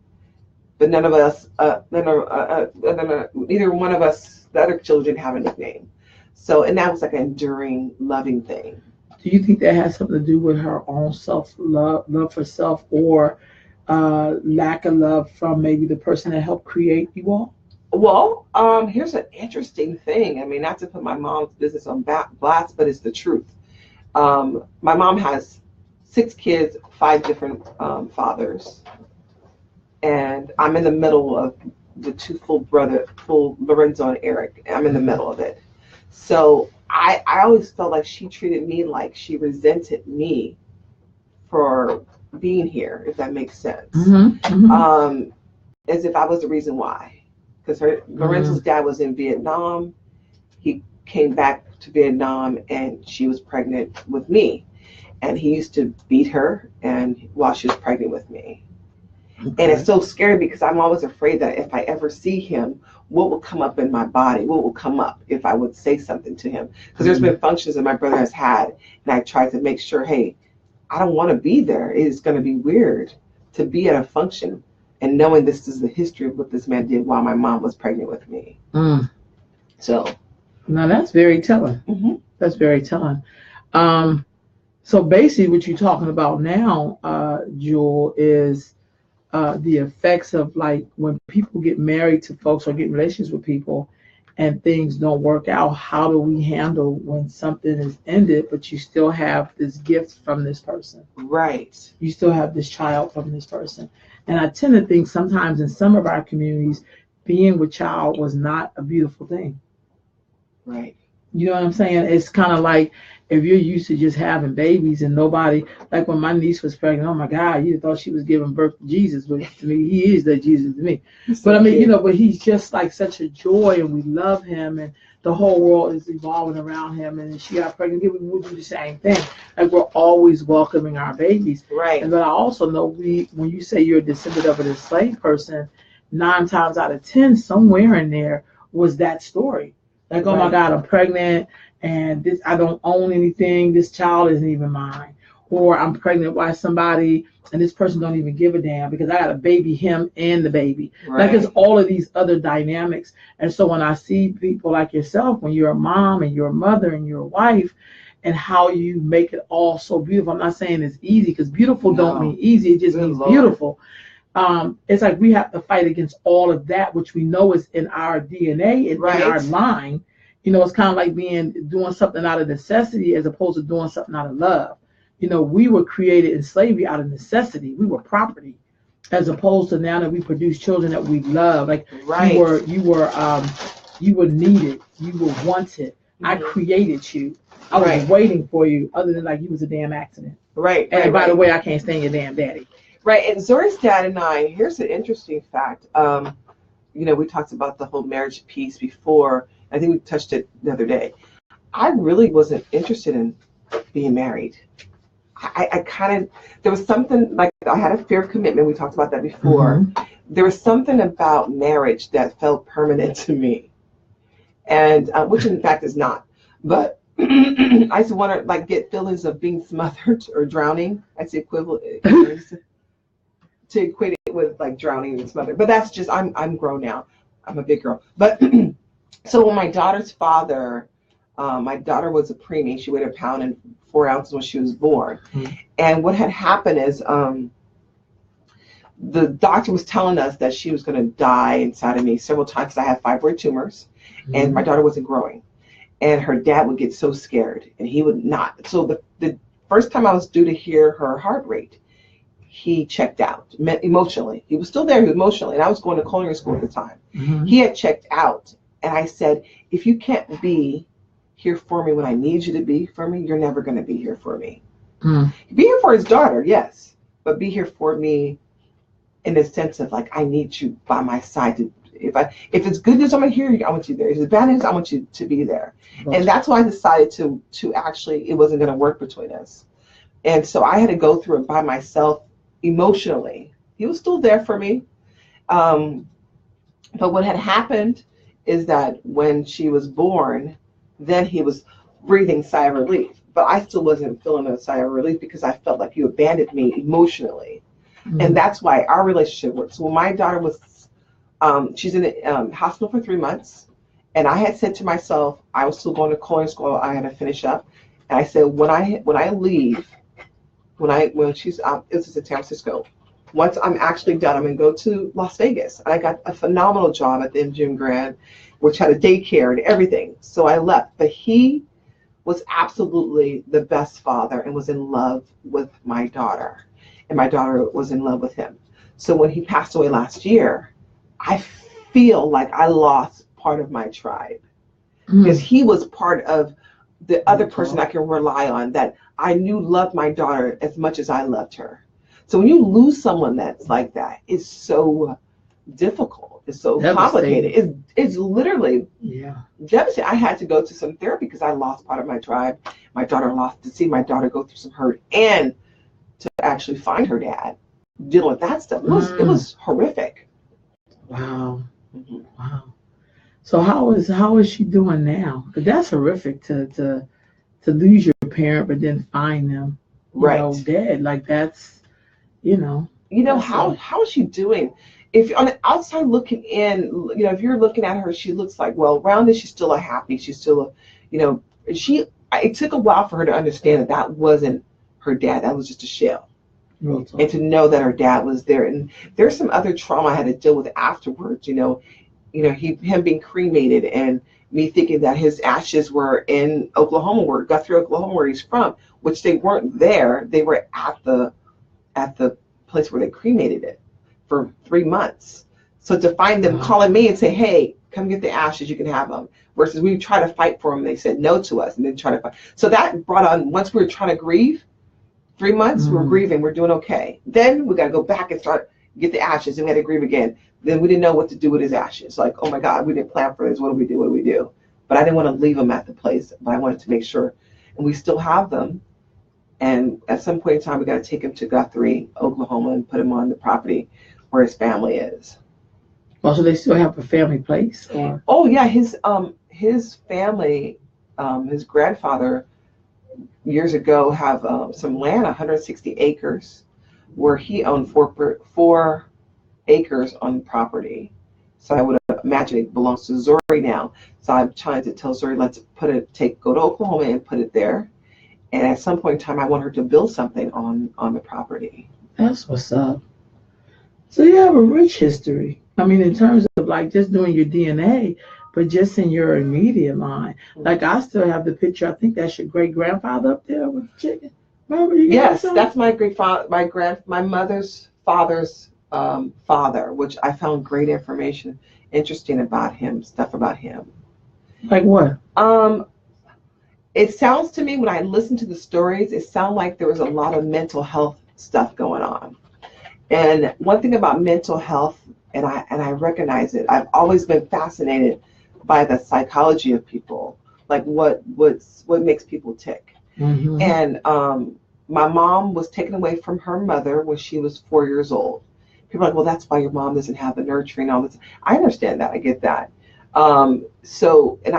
but none of us, neither one of us, the other children, have a nickname. So, and that was like an enduring, loving thing. Do you think that has something to do with her own love for self, or lack of love from maybe the person that helped create you all? Well, here's an interesting thing. I mean, not to put my mom's business on blast, but it's the truth. My mom has 6 kids, 5 different fathers, and I'm in the middle of the 2 full Lorenzo and Eric. I'm in the middle of it. So I always felt like she treated me like she resented me for being here, if that makes sense. As if I was the reason why. Because Lorenzo's dad was in Vietnam. He came back to Vietnam and she was pregnant with me. And he used to beat her while she was pregnant with me. And it's so scary because I'm always afraid that if I ever see him, what will come up in my body? What will come up if I would say something to him? Because there's been functions that my brother has had, and I tried to make sure, hey, I don't want to be there. It is going to be weird to be at a function and knowing this is the history of what this man did while my mom was pregnant with me. So. Now that's very telling. That's very telling. So basically what you're talking about now, Jewel, is the effects of like when people get married to folks or get in relations with people and things don't work out, how do we handle when something is ended, but you still have this gift from this person? Right. You still have this child from this person. And I tend to think sometimes in some of our communities, being with child was not a beautiful thing. Right. You know what I'm saying? It's kind of like if you're used to just having babies and nobody, like when my niece was pregnant, oh my God, you thought she was giving birth to Jesus. But to me, he is the Jesus to me. But I mean, but he's just like such a joy and we love him and the whole world is evolving around him. And she got pregnant, we would do the same thing. Like we're always welcoming our babies. Right. And but I also know when you say you're a descendant of an enslaved person, 9 times out of 10, somewhere in there was that story. Like, oh my God, I'm pregnant and this, I don't own anything. This child isn't even mine. Or I'm pregnant by somebody and this person don't even give a damn because I got to baby him and the baby. Like, it's all of these other dynamics. And so when I see people like yourself, when you're a mom and you're a mother and you're a wife, and how you make it all so beautiful. I'm not saying it's easy, because beautiful don't mean easy. It just means beautiful. It's like we have to fight against all of that, which we know is in our DNA and in our line. You know, it's kind of like doing something out of necessity as opposed to doing something out of love. You know, we were created in slavery out of necessity. We were property, as opposed to now that we produce children that we love. Like you were needed, you were wanted. I created you. I was waiting for you, other than like you was a damn accident. And by the way, I can't stand your damn daddy. And Zori's dad and I, here's an interesting fact. You know, we talked about the whole marriage piece before. I think we touched it the other day. I really wasn't interested in being married. I kind of, there was something, like, I had a fear of commitment. We talked about that before. There was something about marriage that felt permanent to me. And which in fact is not. But I used to want to like get feelings of being smothered or drowning. That's the equivalent to equate it with like drowning and smothered. But that's just, I'm grown now. I'm a big girl. But so when my daughter's father, my daughter was a preemie. She weighed 1 pound and 4 ounces when she was born. And what had happened is the doctor was telling us that she was going to die inside of me several times because I had fibroid tumors and my daughter wasn't growing. And her dad would get so scared and he would not. So the first time I was due to hear her heart rate, he checked out emotionally. He was still there, he was emotionally. And I was going to culinary school at the time. He had checked out. And I said, if you can't be here for me when I need you to be for me, you're never going to be here for me. Be here for his daughter, yes. But be here for me in the sense of like, I need you by my side to, if it's good news, I'm gonna hear you. I want you there. If it's bad news, I want you to be there. And that's why I decided to actually, it wasn't gonna work between us. And so I had to go through it by myself emotionally. He was still there for me. But what had happened is that when she was born, then he was breathing sigh of relief. But I still wasn't feeling a sigh of relief because I felt like you abandoned me emotionally. And that's why our relationship worked. So when my daughter was, she's in the hospital for 3 months, and I had said to myself, I was still going to culinary school, I had to finish up, and I said, when I leave, when she's out, this is in San Francisco, once I'm actually done, I'm going to go to Las Vegas. I got a phenomenal job at the MGM Grand, which had a daycare and everything. So I left, but he was absolutely the best father and was in love with my daughter. And my daughter was in love with him. So when he passed away last year, I feel like I lost part of my tribe because he was part of the other person I can rely on that I knew loved my daughter as much as I loved her. So when you lose someone that's like that, it's so difficult. It's so complicated. It's literally devastating. I had to go to some therapy because I lost part of my tribe. My daughter lost, to see my daughter go through some hurt and to actually find her dad, dealing with that stuff. It was horrific. Wow. Wow. So how is she doing now? Because that's horrific to lose your parent, but then find them, you know, dead. Like that's, you know. How is she doing? If on the outside looking in, you know, if you're looking at her, she looks like, well, rounded, she's still a happy. She's still a, you know, it took a while for her to understand that wasn't her dad. That was just a shell. And to know that her dad was there. And there's some other trauma I had to deal with afterwards, him being cremated and me thinking that his ashes were in Oklahoma, Guthrie, Oklahoma, where he's from, which they weren't there. They were at the place where they cremated it for 3 months. So to find them calling me and say, hey, come get the ashes, you can have them. Versus we try to fight for them, they said no to us and then try to fight. So that brought on, once we were trying to grieve, 3 months, we were grieving, we're doing okay. Then we got to go back and start, get the ashes, and we had to grieve again. Then we didn't know what to do with his ashes. Like, oh my God, we didn't plan for this. What do we do? What do we do? But I didn't want to leave them at the place, but I wanted to make sure. And we still have them. And at some point in time, we got to take him to Guthrie, Oklahoma, and put him on the property where his family is. Oh, so they still have a family place, or? Oh yeah, his family, his grandfather years ago have some land, 160 acres, where he owned 4 acres on property. So I would imagine it belongs to Zori now. So I'm trying to tell Zori, let's go to Oklahoma and put it there. And at some point in time, I want her to build something on the property. That's what's up. So you have a rich history. I mean, in terms of like just doing your DNA, but just in your immediate line. Like I still have the picture. I think that's your great grandfather up there with the chicken. Remember you? Yes, that's my my mother's father's father, which I found great information, interesting about him, stuff about him. Like what? It sounds to me when I listen to the stories, it sounds like there was a lot of mental health stuff going on. And one thing about mental health, and I recognize it, I've always been fascinated by the psychology of people, like what makes people tick. Mm-hmm. And my mom was taken away from her mother when she was 4 years old. People are like, well, that's why your mom doesn't have the nurturing, all this. I understand that. I get that. So I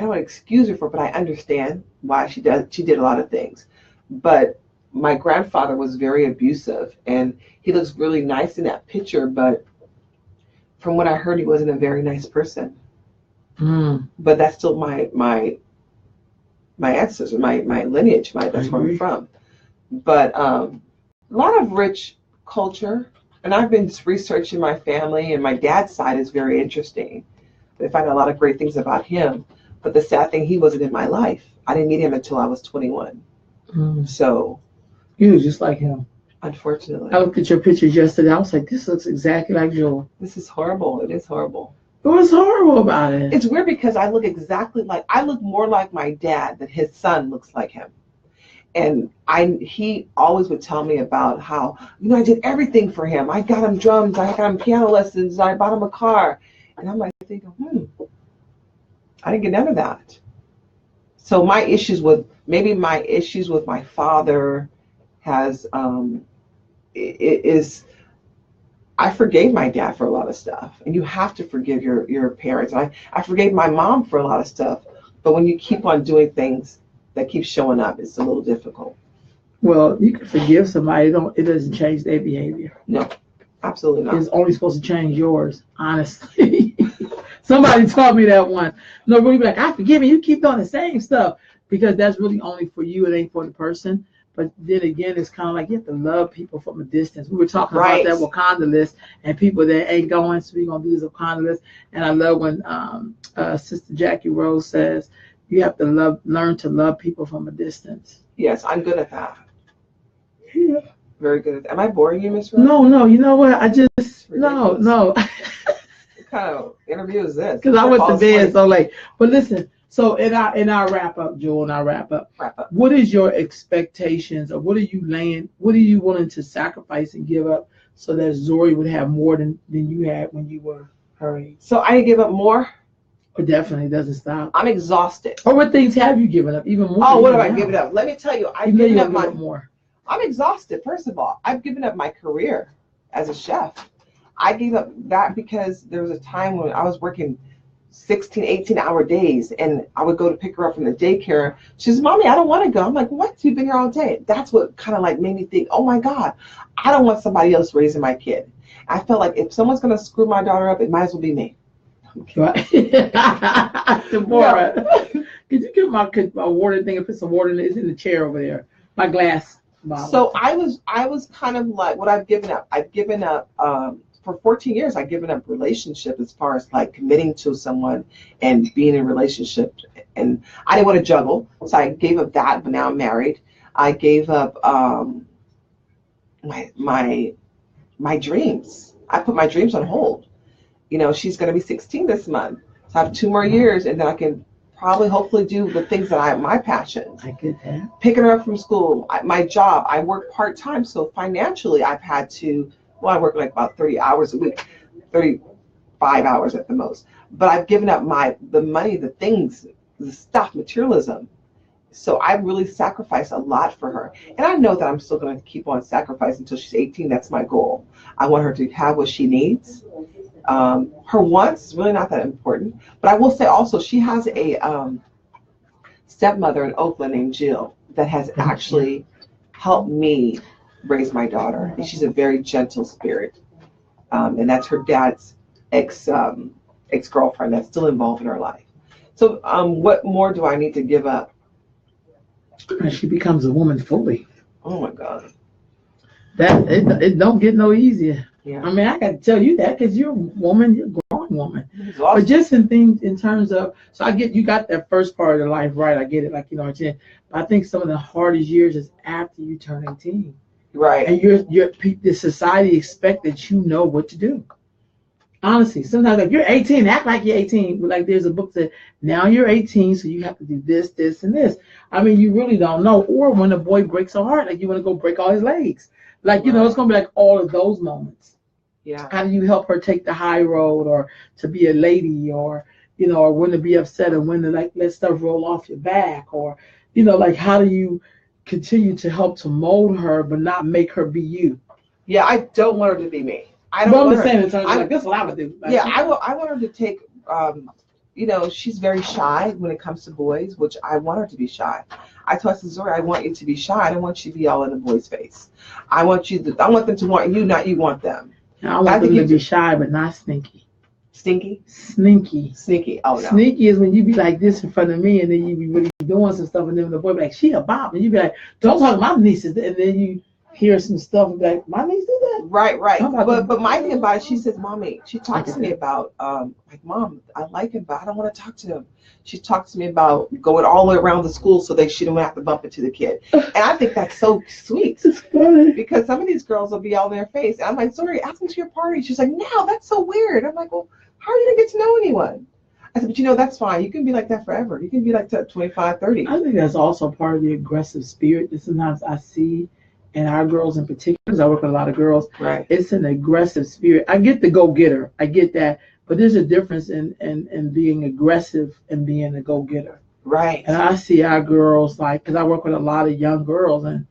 don't want to excuse her for it, but I understand why she did a lot of things. But my grandfather was very abusive, and he looks really nice in that picture, but from what I heard, he wasn't a very nice person. Mm. But that's still my ancestors, my lineage, that's where I'm from. But a lot of rich culture, and I've been researching my family, and my dad's side is very interesting. I find a lot of great things about him. But the sad thing, he wasn't in my life. I didn't meet him until I was 21. Mm. So you was just like him. Unfortunately. I looked at your pictures yesterday. I was like, this looks exactly like Jewell. This is horrible. It is horrible. What's horrible about it? It's weird because I look more like my dad than his son looks like him. And he always would tell me about how, I did everything for him. I got him drums, I got him piano lessons, I bought him a car. And I'm like thinking, I didn't get none of that. So my issues with my father has I forgave my dad for a lot of stuff, and you have to forgive your parents. And I forgave my mom for a lot of stuff, but when you keep on doing things that keep showing up, it's a little difficult. Well, you can forgive somebody. It doesn't change their behavior. No, absolutely not. It's only supposed to change yours, honestly. Somebody taught me that one. No, really, like, I forgive you. You keep doing the same stuff, because that's really only for you. It ain't for the person. But then again, it's kind of like you have to love people from a distance. We were talking about that Wakanda list and people that ain't going, so we're going to do this Wakanda list. And I love when Sister Jackie Rose says you have to learn to love people from a distance. Yes, I'm good at that. Yeah. Very good at that. Am I boring you, Miss Rose? No. You know what? No. What kind of interview is this? Because I went to bed so late. But listen. So in our wrap up, Jewell, and our wrap up, what is your expectations, or what are you willing to sacrifice and give up so that Zori would have more than you had when you were her age? So I give up more? It definitely doesn't stop. I'm exhausted. Or what things have you given up even more? Oh, what have I given up? Let me tell you, I've given up more. I'm exhausted, first of all. I've given up my career as a chef. I gave up that because there was a time when I was working 16, 18-hour days, and I would go to pick her up from the daycare. She says, Mommy, I don't want to go. I'm like, what? You've been here all day. That's what kind of like made me think, oh my God, I don't want somebody else raising my kid. I felt like if someone's going to screw my daughter up, it might as well be me. Deborah, could you give my water thing and put some water in it? It's in the chair over there. My glass bottle. So I was kind of like, what I've given up. I've given up, for 14 years, I've given up relationship as far as like committing to someone and being in a relationship. And I didn't want to juggle, so I gave up that, but now I'm married. I gave up my dreams. I put my dreams on hold. She's going to be 16 this month. So I have 2 more years, and then I can probably hopefully do the things that my passion. I get that. Picking her up from school, my job. I work part-time, so financially I've had to, I work like about 30 hours a week, 35 hours at the most. But I've given up the money, the things, the stuff, materialism. So I really sacrificed a lot for her. And I know that I'm still going to keep on sacrificing until she's 18. That's my goal. I want her to have what she needs. Her wants is really not that important. But I will say also, she has a stepmother in Oakland named Jill that has actually helped me raise my daughter. And she's a very gentle spirit. And that's her dad's ex-girlfriend that's still involved in her life. So what more do I need to give up? And she becomes a woman fully. Oh my God. That it don't get no easier. Yeah. I mean, I got to tell you that because you're a woman, you're a grown woman. Awesome. But just in things, in terms of, so I get, you got that first part of the life right. I get it, like, you know what I'm saying. But I think some of the hardest years is after you turn 18. Right. And the society expect that you know what to do. Honestly, sometimes like you're 18, act like you're 18. But like there's a book that now you're 18, so you have to do this, this, and this. I mean, you really don't know. Or when a boy breaks a heart, like you want to go break all his legs. Like, you know, it's going to be like all of those moments. Yeah. How do you help her take the high road, or to be a lady, or, you know, or when to be upset, and when to like let stuff roll off your back, or, you know, like how do you continue to help to mold her but not make her be you? Yeah, I don't want her to be me. I don't But I'm want just her. saying in terms of like, that's what I would do. Like, Yeah, I want her to take. You know, she's very shy when it comes to boys, which I want her to be shy. I told Zori, I want you to be shy. I don't want you to be all in the boys' face. I want them to want you, not you want them. I want them to be shy, but not sneaky. Stinky? Sneaky. Sneaky. Oh, no. Sneaky is when you be like this in front of me, and then you be really doing some stuff, and then the boy be like, she a bop, and you be like, don't talk to my nieces, and then you hear some stuff and be like, my niece did that? Right. But my thing about it, she says, Mommy, she talks to me about, like, Mom, I like him, but I don't want to talk to him. She talks to me about going all the way around the school so that she don't have to bump into the kid. And I think that's so sweet. It's funny. Because some of these girls will be all in their face. And I'm like, Zori, ask me to your party. She's like, no, that's so weird. I'm like, well, how are you going to get to know anyone? I said, but you know, that's fine. You can be like that forever. You can be like that 25, 30. I think that's also part of the aggressive spirit that sometimes I see in our girls in particular, because I work with a lot of girls. Right. It's an aggressive spirit. I get the go-getter. I get that. But there's a difference in being aggressive and being a go-getter. Right. And I see our girls, like, because I work with a lot of young girls, and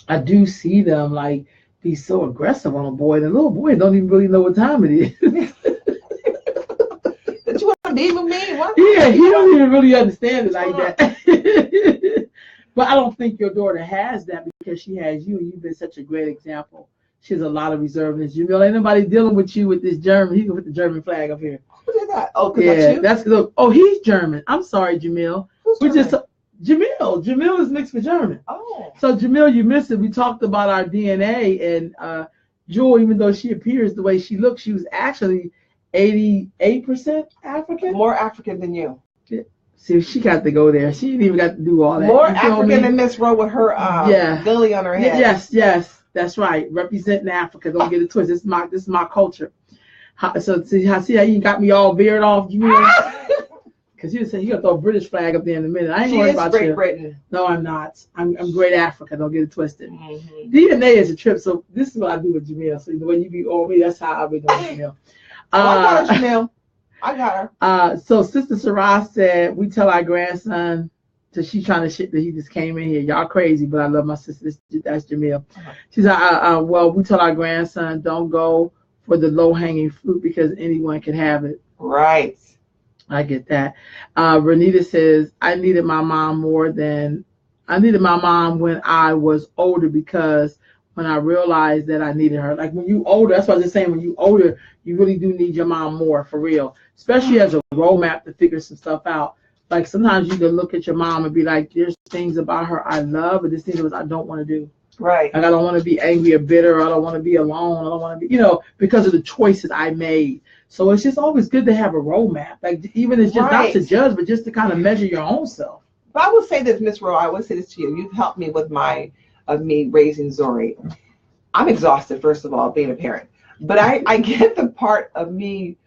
I do see them, like, be so aggressive on a boy. The little boy don't even really know what time it is. That you want to be with me? What? Yeah, he don't even really understand it like that. But I don't think your daughter has that because she has you, and you've been such a great example. She has a lot of reservedness. You know, ain't nobody dealing with you with this German. He can put the German flag up here. Who did that? Oh, because Yeah, that's you? look. Oh, he's German. I'm sorry, Jamil. Who's We German? just Jamil is mixed with German. Oh. So Jamil, you missed it. We talked about our DNA, and Jewell, even though she appears the way she looks, she was actually 88% African. More African than you. See, she got to go there. She didn't even got to do all that. More You feel African me? than Miss Rowe with her gully on her head. Yes, that's right. Representing Africa. Don't get it twisted. This is my culture. So see how you got me all veered off, because you said you gonna throw a British flag up there in a minute. I ain't worried about Great you. Britain. No, I'm not. I'm great Africa. Don't get it twisted. Mm-hmm. DNA is a trip. So this is what I do with Jamil. So the way you be on me, that's how I'll be doing Jamil. I got her, Janelle. I got her. So Sister Sarah said, we tell our grandson, so she's trying to shit that he just came in here. Y'all crazy, but I love my sister. That's Jamil. She said, well, we tell our grandson, don't go for the low-hanging fruit because anyone can have it. Right. I get that. Renita says, I needed my mom when I was older, because when I realized that I needed her. Like when you older, that's what I was just saying, when you older, you really do need your mom more, for real. Especially as a roadmap to figure some stuff out. Like sometimes you can look at your mom and be like, there's things about her I love, but there's things I don't want to do. Right. Like I don't want to be angry or bitter, or I don't want to be alone, I don't want to be, because of the choices I made. So it's just always good to have a roadmap. Like even it's just not to judge, but just to kind of measure your own self. But I will say this, Miss Rowe, I will say this to you. You've helped me with me raising Zori. I'm exhausted, first of all, being a parent. But I get the part of me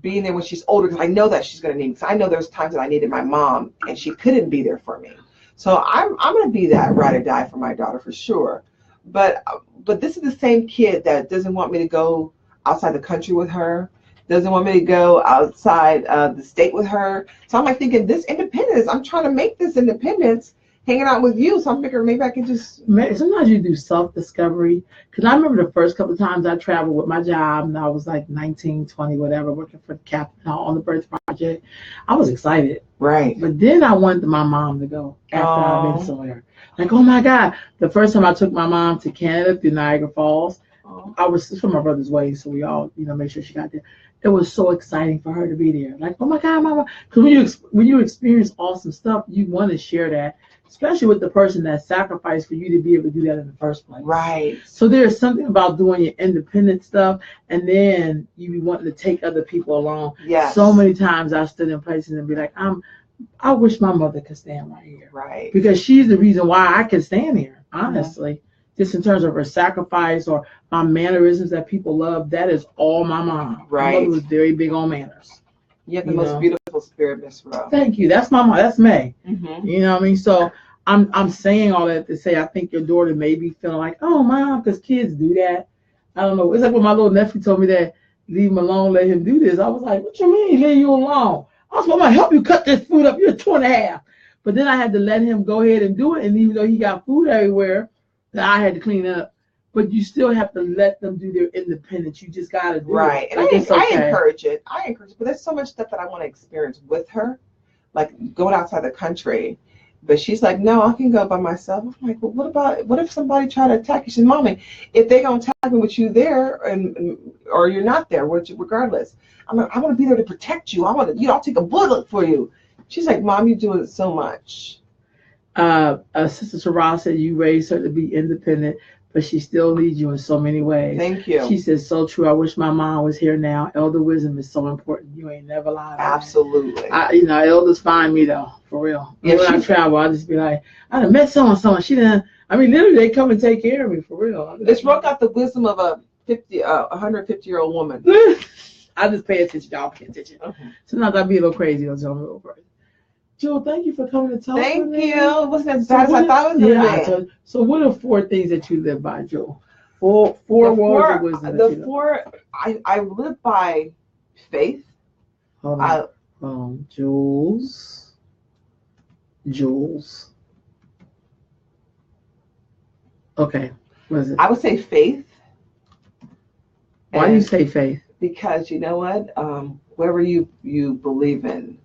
being there when she's older, because I know that she's going to need me. Because I know there's times that I needed my mom and she couldn't be there for me. So I'm going to be that ride or die for my daughter for sure. But this is the same kid that doesn't want me to go outside the country with her, doesn't want me to go outside the state with her. So I'm like thinking, this independence, I'm trying to make this independence hanging out with you. So I'm figuring maybe I can just. Sometimes you do self-discovery. Because I remember the first couple of times I traveled with my job, and I was like 19, 20, whatever, working for the Captain on the Birth Project. I was excited. Right. But then I wanted my mom to go after I've been somewhere. Like, oh my God. The first time I took my mom to Canada through Niagara Falls, I was from my brother's way, so we all, made sure she got there. It was so exciting for her to be there. Like, oh my God, mama. Because when you experience awesome stuff, you want to share that, especially with the person that sacrificed for you to be able to do that in the first place. Right. So there's something about doing your independent stuff, and then you be wanting to take other people along. Yes. So many times I stood in places and be like, I wish my mother could stand right here. Right. Because she's the reason why I can stand here, honestly. Mm-hmm. Just in terms of her sacrifice or my mannerisms that people love, that is all my mom. Right. My mother was very big on manners. You have the most beautiful spirit, Miss Rowe. Thank you. That's my mom. That's May. Mm-hmm. You know what I mean? So I'm saying all that to say I think your daughter may be feeling like, oh, mom, because kids do that. I don't know. It's like when my little nephew told me that, leave him alone, let him do this. I was like, what you mean, leave you alone? I was going to help you cut this food up. You're 2.5. But then I had to let him go ahead and do it. And even though he got food everywhere, that I had to clean up. But you still have to let them do their independence. You just got to do right. it. Right. And I encourage it. But there's so much stuff that I want to experience with her, like going outside the country. But she's like, no, I can go by myself. I'm like, well, what if somebody tried to attack you? She's, Mommy, if they going to attack me with you there or you're not there, regardless. I'm like, I want to be there to protect you. I'll take a bullet for you. She's like, Mom, you're doing it so much. Sister Sarah said you raised her to be independent, but she still needs you in so many ways. Thank you. She says, so true. I wish my mom was here now. Elder wisdom is so important. You ain't never lied. Absolutely. Elders find me though, for real. Yeah, when I travel, I just be like, I done met someone. She done. I mean, literally, they come and take care of me, for real. This broke out the wisdom of a 150-year-old woman. I just pay attention. Y'all pay attention. Okay. Sometimes I be a little crazy. I'm a little crazy. Jewell, thank you for coming to talk. Thank you. It wasn't as bad as I thought it was going to be. So what are 4 things that you live by, Jewell? Four words of wisdom. I live by faith. Hold on. Jules. Okay. What is it? I would say faith. Why do you say faith? Because you know what? Whatever you believe in,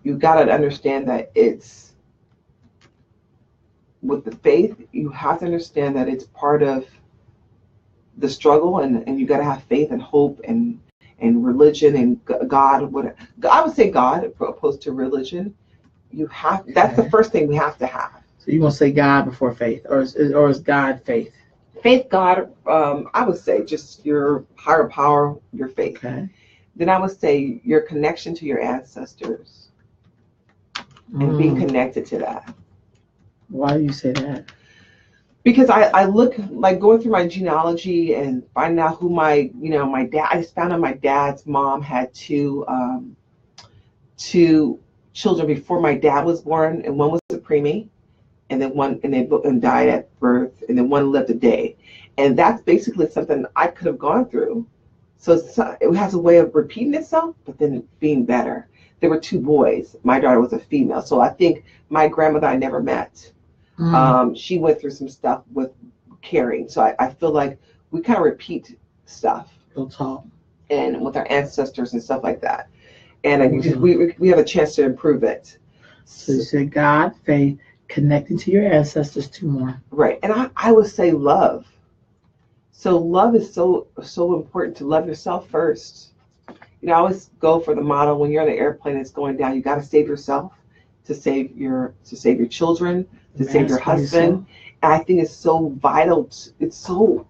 you've got to understand that it's with the faith, you have to understand that it's part of the struggle, and you got to have faith and hope and religion and God. I would say God opposed to religion. That's the first thing we have to have. So you want to say God before faith, or is God faith? Faith, God. I would say just your higher power, your faith. Okay. Then I would say your connection to your ancestors. And being connected to that. Why do you say that? Because I look, like going through my genealogy and finding out who my dad, I just found out my dad's mom had two children before my dad was born, and one was a preemie, and then one died at birth, and then one lived a day. And that's basically something I could have gone through. So it has a way of repeating itself, but then being better. There were 2 boys. My daughter was a female. So I think my grandmother I never met. She went through some stuff with carrying. So I feel like we kind of repeat stuff. Real talk. And with our ancestors and stuff like that. And we have a chance to improve it. So you said God, faith, connecting to your ancestors, 2 more. Right. And I would say love. So love is so important, to love yourself first. I always go for the motto, when you're on an airplane that's going down, you got to save yourself, to save your children, to save your husband. And I think it's so vital. It's so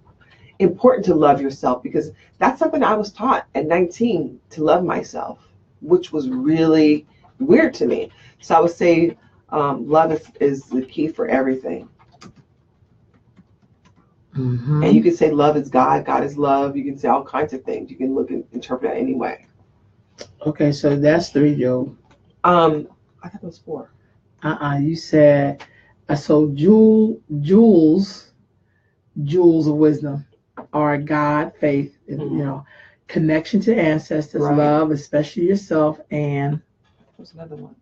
important to love yourself, because that's something I was taught at 19, to love myself, which was really weird to me. So I would say love is the key for everything. Mm-hmm. And you can say love is God, God is love. You can say all kinds of things. You can look and interpret that anyway. Okay, so that's 3, Joe. I thought it was 4. You said so. Jewels of wisdom are God, faith, and connection to ancestors, Right. love, especially yourself, and What's another one?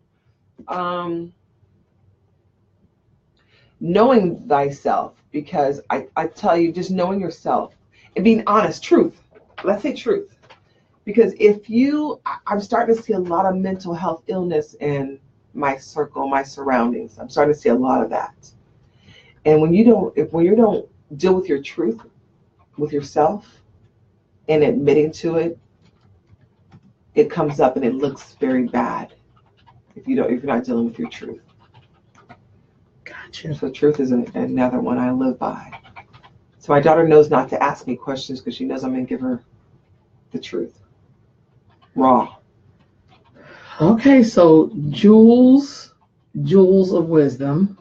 Knowing thyself, because I tell you, just knowing yourself and being honest, truth. Let's say truth. Because I'm starting to see a lot of mental health illness in my circle, my surroundings. I'm starting to see a lot of that. And when you don't deal with your truth, with yourself, and admitting to it, it comes up and it looks very bad if you're not dealing with your truth. gotcha. So truth is another one I live by. So my daughter knows not to ask me questions because she knows I'm going to give her the truth. Raw. Okay, so jewels of wisdom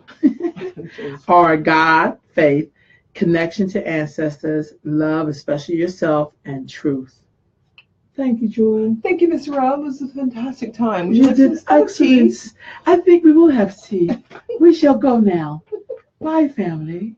are God, faith, connection to ancestors, love, especially yourself, and truth. Thank you, Jewel. Thank you, Mr. Rob. It was a fantastic time. You did excellent. I think we will have tea. We shall go now. Bye, family.